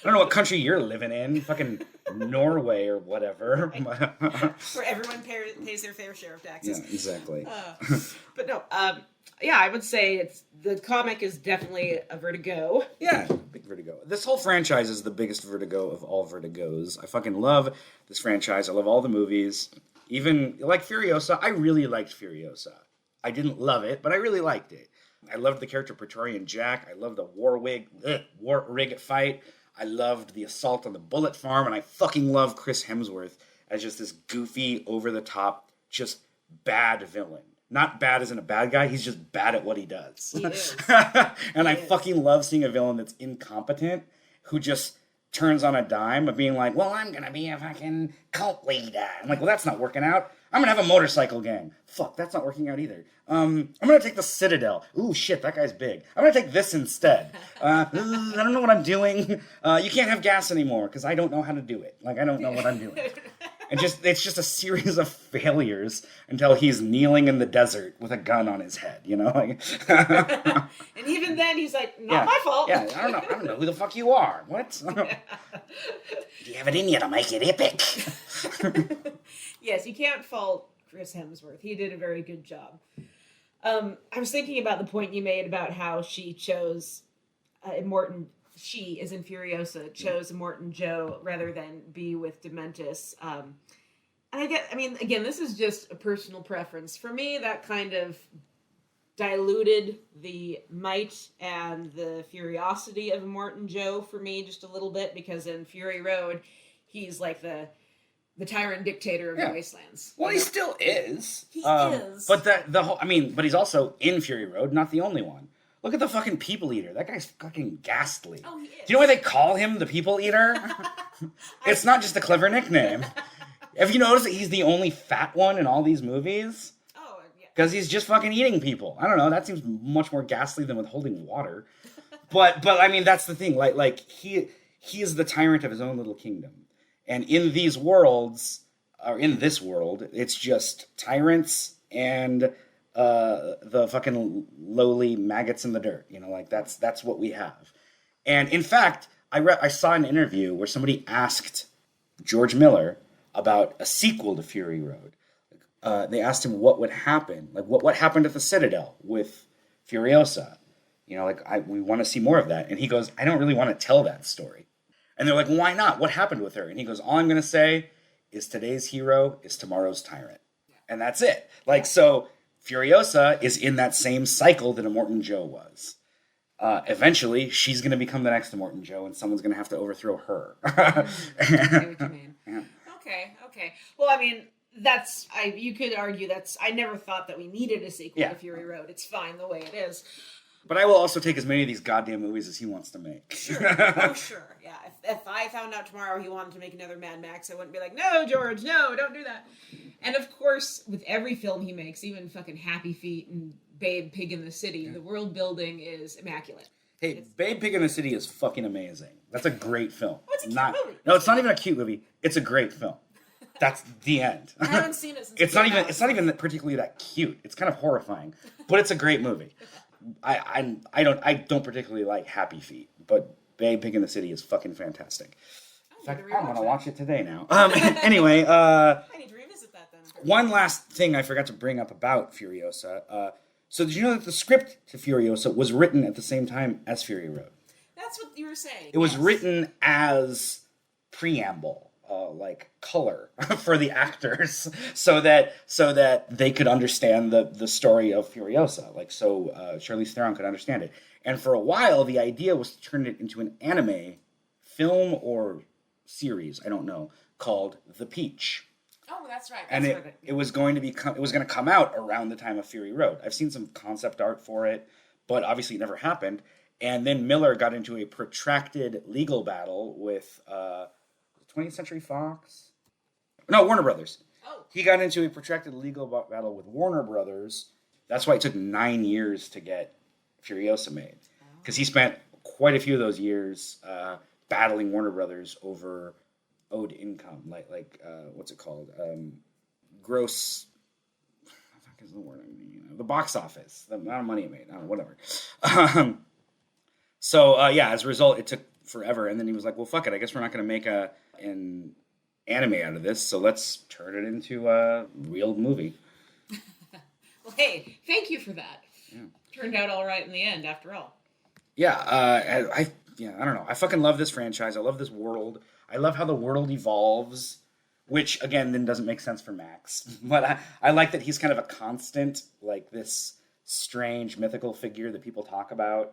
I don't know what country you're living in, fucking Norway or whatever. Where everyone pays their fair share of taxes. Yeah, exactly. But no, I would say the comic is definitely a Vertigo. Yeah, big Vertigo. This whole franchise is the biggest Vertigo of all Vertigos. I fucking love this franchise. I love all the movies. Even, like Furiosa, I really liked Furiosa. I didn't love it, but I really liked it. I loved the character Praetorian Jack. I loved the war rig fight. I loved the assault on the bullet farm, and I fucking love Chris Hemsworth as just this goofy, over-the-top, just bad villain. Not bad as in a bad guy, he's just bad at what he does. He is. And I fucking love seeing a villain that's incompetent, who just turns on a dime of being like, well, I'm gonna be a fucking cult leader. I'm like, well, that's not working out. I'm gonna have a motorcycle gang. Fuck, that's not working out either. I'm gonna take the Citadel. Ooh, shit, that guy's big. I'm gonna take this instead. I don't know what I'm doing. You can't have gas anymore, because I don't know how to do it. Like, I don't know what I'm doing. And it's just a series of failures until he's kneeling in the desert with a gun on his head, Like, and even then, he's like, not my fault. Yeah, I don't know who the fuck you are. What? Do you have it in you to make it epic? Yes, you can't fault Chris Hemsworth. He did a very good job. I was thinking about the point you made about how she chose Immortan. She, as in Furiosa, chose Immortan Joe rather than be with Dementis. And again, this is just a personal preference. For me, that kind of diluted the might and the furiosity of Immortan Joe for me just a little bit, because in Fury Road, he's like the tyrant dictator of the wastelands. Well, he still is. He is. But but he's also in Fury Road, not the only one. Look at the fucking People Eater. That guy's fucking ghastly. Oh, he is. Do you know why they call him the People Eater? It's not just a clever nickname. Have you noticed that he's the only fat one in all these movies? Oh, yeah. Because he's just fucking eating people. I don't know. That seems much more ghastly than withholding water. But I mean, that's the thing. Like he is the tyrant of his own little kingdom. And in these worlds, or in this world, it's just tyrants and the fucking lowly maggots in the dirt. That's what we have. And in fact, I saw an interview where somebody asked George Miller about a sequel to Fury Road. They asked him what would happen, like what happened at the Citadel with Furiosa. We want to see more of that. And he goes, I don't really want to tell that story. And they're like, why not? What happened with her? And he goes, all I'm going to say is today's hero is tomorrow's tyrant. And that's it. So Furiosa is in that same cycle that Immortan Joe was. Eventually, she's going to become the next Immortan Joe, and someone's going to have to overthrow her. I see what you mean. Yeah. Okay. Well, I mean, you could argue I never thought that we needed a sequel to Fury Road. It's fine the way it is. But I will also take as many of these goddamn movies as he wants to make. Sure. Oh, sure. Yeah. If I found out tomorrow he wanted to make another Mad Max, I wouldn't be like, no, George, no, don't do that. And of course, with every film he makes, even fucking Happy Feet and Babe, Pig in the City, the world building is immaculate. Hey, Babe, Pig in the City is fucking amazing. That's a great film. Oh, it's a cute movie. No, it's not even a cute movie. It's a great film. That's the end. I haven't seen it since It's not even particularly that cute. It's kind of horrifying, but it's a great movie. I don't particularly like Happy Feet, but Babe, Pig in the City is fucking fantastic. In fact, I'm gonna watch it today now. Anyway, I need to revisit that then. One last thing I forgot to bring up about Furiosa. So did you know that the script to Furiosa was written at the same time as Fury Road? That's what you were saying. It was written as preamble, like color for the actors, so that they could understand the story of Furiosa, like so Charlize Theron could understand it. And for a while, the idea was to turn it into an anime film or series, I don't know, called The Peach. Oh, that's right. And it was going to come out around the time of Fury Road. I've seen some concept art for it, but obviously it never happened. And then Miller got into a protracted legal battle with 20th Century Fox? No, Warner Brothers. Oh. He got into a protracted legal battle with Warner Brothers. That's why it took 9 years to get Furiosa made. Because he spent quite a few of those years battling Warner Brothers over owed income. Like what's it called? Gross... What the fuck is the word? The box office. The amount of money it made. I don't know, whatever. So, as a result, it took forever. And then he was like, well, fuck it. I guess we're not going to make an anime out of this. So let's turn it into a real movie. Well, hey, thank you for that. Yeah. Turned out all right in the end, after all. Yeah, I don't know. I fucking love this franchise. I love this world. I love how the world evolves, which, again, then doesn't make sense for Max. But I like that he's kind of a constant, like this strange mythical figure that people talk about.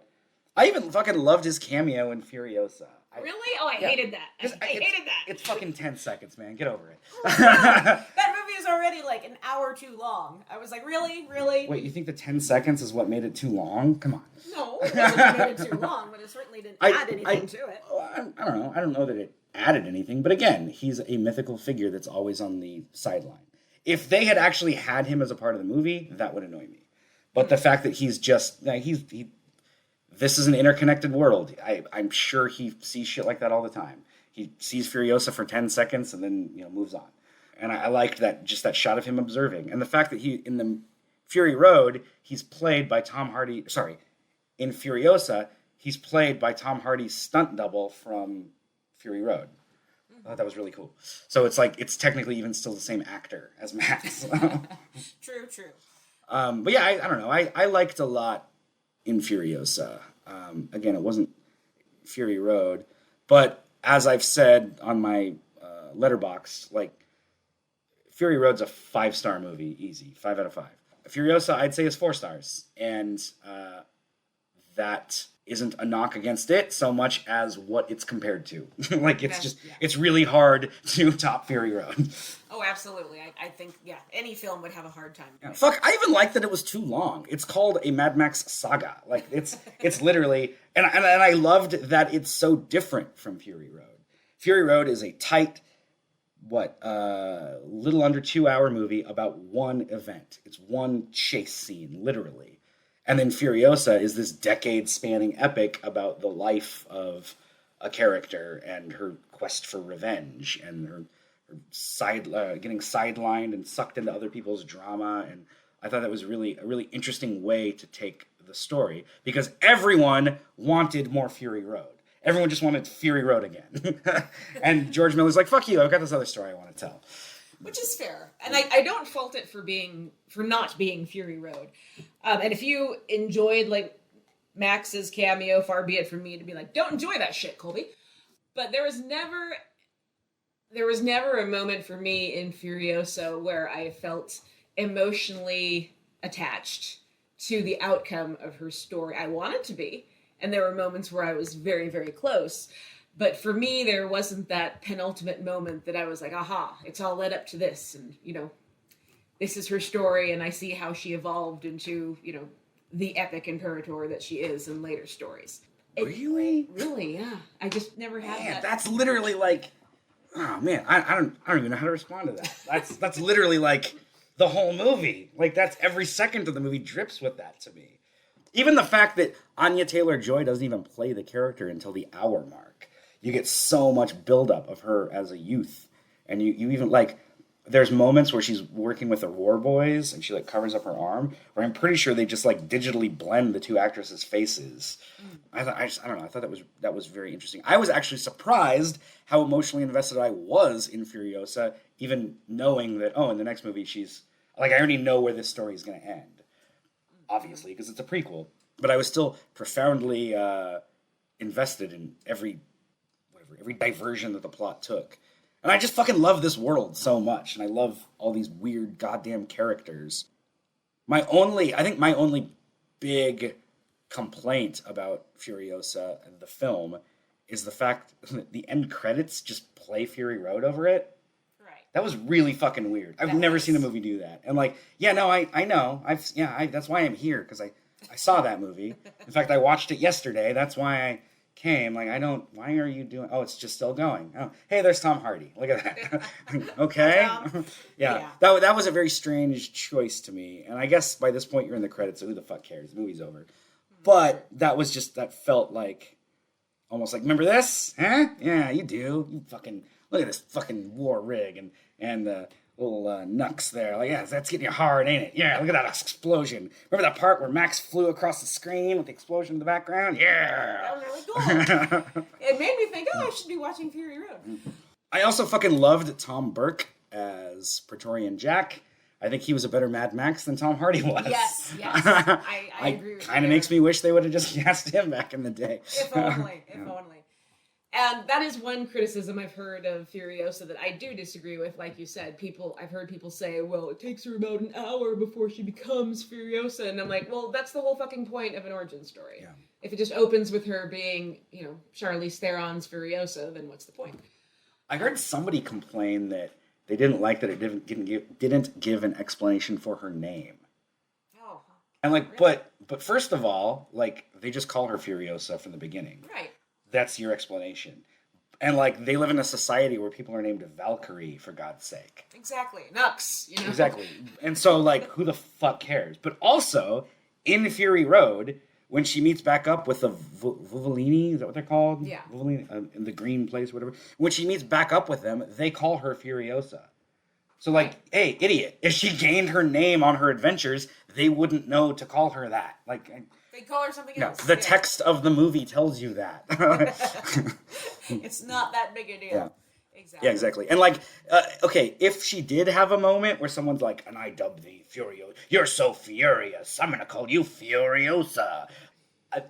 I even fucking loved his cameo in Furiosa. Really? Oh, I hated that. I hated that. It's fucking 10 seconds, man. Get over it. That movie is already like an hour too long. I was like, really? Really? Wait, you think the 10 seconds is what made it too long? Come on. No, it wasn't made it too long, but it certainly didn't add anything to it. I don't know. I don't know that it added anything. But again, he's a mythical figure that's always on the sideline. If they had actually had him as a part of the movie, that would annoy me. But the fact that he's just... This is an interconnected world. I'm sure he sees shit like that all the time. He sees Furiosa for 10 seconds and then moves on. And I liked that shot of him observing. And the fact that in the Fury Road, he's played by Tom Hardy. Sorry, in Furiosa, he's played by Tom Hardy's stunt double from Fury Road. I thought that was really cool. So it's technically even still the same actor as Max. True. But yeah, I don't know. I liked a lot in Furiosa. Again, it wasn't Fury Road, but as I've said on my letterbox, Fury Road's a 5-star movie, easy, 5 out of 5. Furiosa, I'd say, is 4 stars, and that isn't a knock against it so much as what it's compared to. It's really hard to top Fury Road. Oh, absolutely. I think, any film would have a hard time. Yeah, fuck, I even like that it was too long. It's called a Mad Max Saga. It's literally... And I loved that it's so different from Fury Road. Fury Road is a tight, little under 2-hour movie about one event. It's one chase scene, literally. And then Furiosa is this decade-spanning epic about the life of a character and her quest for revenge and her getting sidelined and sucked into other people's drama. And I thought that was a really interesting way to take the story because everyone wanted more Fury Road. Everyone just wanted Fury Road again. And George Miller's like, fuck you, I've got this other story I want to tell. Which is fair. And I don't fault it for not being Fury Road. And if you enjoyed Max's cameo, far be it from me to be like, don't enjoy that shit, Colby. But there was never a moment for me in Furiosa where I felt emotionally attached to the outcome of her story. I wanted to be, and there were moments where I was very, very close. But for me, there wasn't that penultimate moment that I was like, aha, it's all led up to this. And, this is her story, and I see how she evolved into, the epic imperator that she is in later stories. Really? Really, yeah. I just never had that. That's literally oh man, I don't even know how to respond to that. That's literally the whole movie. That's every second of the movie drips with that to me. Even the fact that Anya Taylor-Joy doesn't even play the character until the hour mark. You get so much buildup of her as a youth. And you even, there's moments where she's working with the Roar Boys and she, covers up her arm, where I'm pretty sure they just, digitally blend the two actresses' faces. I don't know. I thought that was very interesting. I was actually surprised how emotionally invested I was in Furiosa, even knowing that, in the next movie she's... I already know where this story is going to end, obviously, because it's a prequel. But I was still profoundly invested in every diversion that the plot took. And I just fucking love this world so much, and I love all these weird goddamn characters. I think my only big complaint about Furiosa and the film is the fact that the end credits just play Fury Road over it. Right. That was really fucking weird. I've never seen a movie do that. And like, yeah, no, I know. That's why I'm here, because I saw that movie. In fact, I watched it yesterday. That's why I came. Like, why are you doing, oh, it's just still going. Oh, hey, there's Tom Hardy. Look at that. Okay. Yeah. That was a very strange choice to me. And I guess by this point you're in the credits, so who the fuck cares? The movie's over. But that felt like, almost like, remember this? Huh? Yeah, you do. You fucking, look at this fucking war rig and the little knucks there. Like, yeah, that's getting you hard, ain't it? Yeah, look at that explosion. Remember that part where Max flew across the screen with the explosion in the background? Yeah. That was really cool. It made me think, I should be watching Fury Road. I also fucking loved Tom Burke as Praetorian Jack. I think he was a better Mad Max than Tom Hardy was. Yes. I agree with you. Kind of makes me wish they would have just cast him back in the day. If only. And that is one criticism I've heard of Furiosa that I do disagree with. Like you said, I've heard people say, well, it takes her about an hour before she becomes Furiosa. And I'm like, well, that's the whole fucking point of an origin story. Yeah. If it just opens with her being, Charlize Theron's Furiosa, then what's the point? I heard somebody complain that they didn't like that it didn't give an explanation for her name. Oh. And like, really? but first of all, like, they just call her Furiosa from the beginning. Right. That's your explanation. And like, they live in a society where people are named Valkyrie, for God's sake. Exactly. Nux, Exactly. And so, like, who the fuck cares? But also, in Fury Road, when she meets back up with the Vuvolini, is that what they're called? Yeah. Vuvolini, in the green place, whatever. When she meets back up with them, they call her Furiosa. So, like, hey, idiot, if she gained her name on her adventures, they wouldn't know to call her that. Like, they call her something else. The text of the movie tells you that. It's not that big a deal. Yeah. Exactly. Yeah, exactly. And like, okay, if she did have a moment where someone's like, and I dub thee Furiosa, you're so furious, I'm going to call you Furiosa.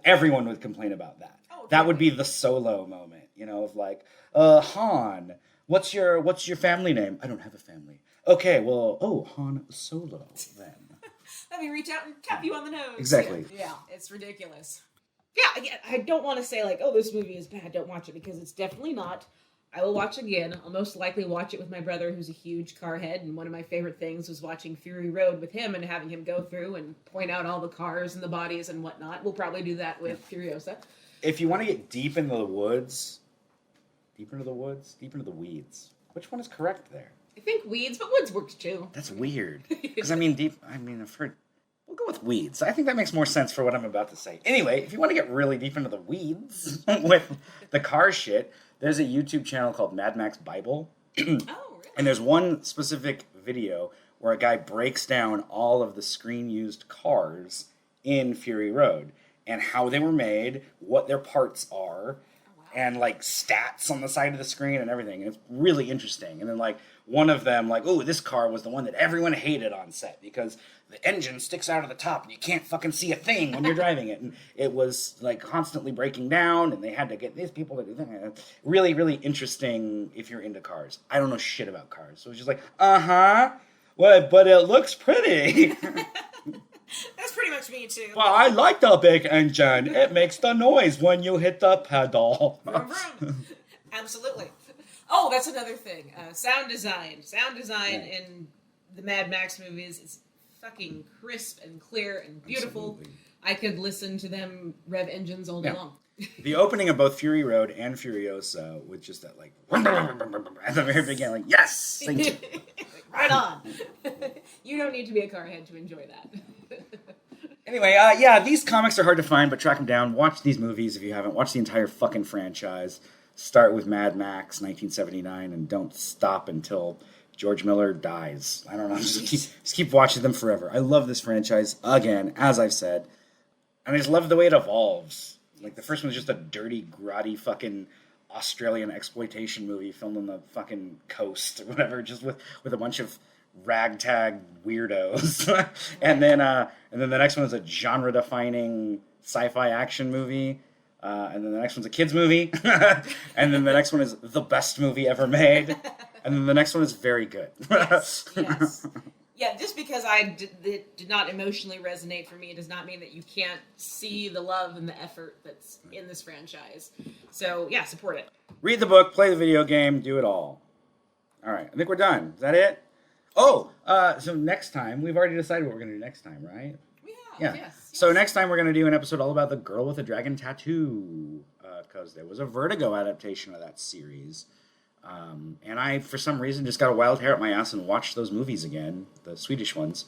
Everyone would complain about that. Oh, that would be the Solo moment, of like, Han, what's your family name? I don't have a family. Okay, well, Han Solo then. Let me reach out and tap you on the nose. Exactly. Yeah, it's ridiculous. Yeah, I don't want to say like, oh, this movie is bad, don't watch it, because it's definitely not. I will watch again. I'll most likely watch it with my brother, who's a huge car head, and one of my favorite things was watching Fury Road with him and having him go through and point out all the cars and the bodies and whatnot. We'll probably do that with Furiosa. If you want to get deep into the weeds, which one is correct there? I think weeds, but woods works too. That's weird. Because I've heard... We'll go with weeds. I think that makes more sense for what I'm about to say. Anyway, if you want to get really deep into the weeds with the car shit, there's a YouTube channel called Mad Max Bible. Oh, really? And there's one specific video where a guy breaks down all of the screen-used cars in Fury Road and how they were made, what their parts are, and like stats on the side of the screen and everything. And it's really interesting. And then like one of them, like, oh, this car was the one that everyone hated on set because the engine sticks out of the top and you can't fucking see a thing when you're driving it. And it was like constantly breaking down and they had to get these people to do that. Really, really interesting if you're into cars. I don't know shit about cars. So it's just like, well, but it looks pretty. That's pretty much me too. Well, I like the big engine. It makes the noise when you hit the pedal. Vroom, vroom. Absolutely. Oh, that's another thing. Sound design. In the Mad Max movies is fucking crisp and clear and beautiful. Absolutely. I could listen to them rev engines all day long. The opening of both Fury Road and Furiosa with just that like at the very beginning, like, yes, thank you. Right on. You don't need to be a carhead to enjoy that. Anyway, these comics are hard to find, but track them down. Watch these movies if you haven't. Watch the entire fucking franchise. Start with Mad Max 1979 and don't stop until George Miller dies. I don't know. Just keep watching them forever. I love this franchise, again, as I've said. And I just love the way it evolves. Like, the first one was just a dirty, grotty fucking Australian exploitation movie filmed on the fucking coast or whatever, just with a bunch of ragtag weirdos. and then the next one is a genre-defining sci-fi action movie And then the next one's a kids movie. And then the next one is the best movie ever made. And then the next one is very good. Yes. Yeah, just because it did not emotionally resonate for me, it does not mean that you can't see the love and the effort that's in this franchise. So, yeah, support it. Read the book, play the video game, do it all. All right, I think we're done. Is that it? Oh, so next time, we've already decided what we're going to do next time, right? We have, yes. So next time we're going to do an episode all about the girl with the dragon tattoo, because there was a Vertigo adaptation of that series. And I, for some reason, just got a wild hair up my ass and watched those movies again, the Swedish ones,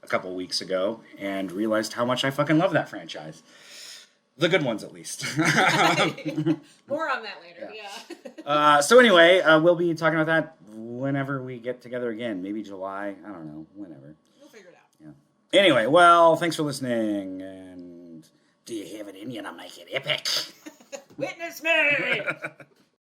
a couple weeks ago, and realized how much I fucking love that franchise. The good ones, at least. More on that later, yeah. So anyway, we'll be talking about that whenever we get together again. Maybe July. I don't know. Whenever. We'll figure it out. Yeah. Anyway, well, thanks for listening, and do you have it in you to make it epic? Witness me!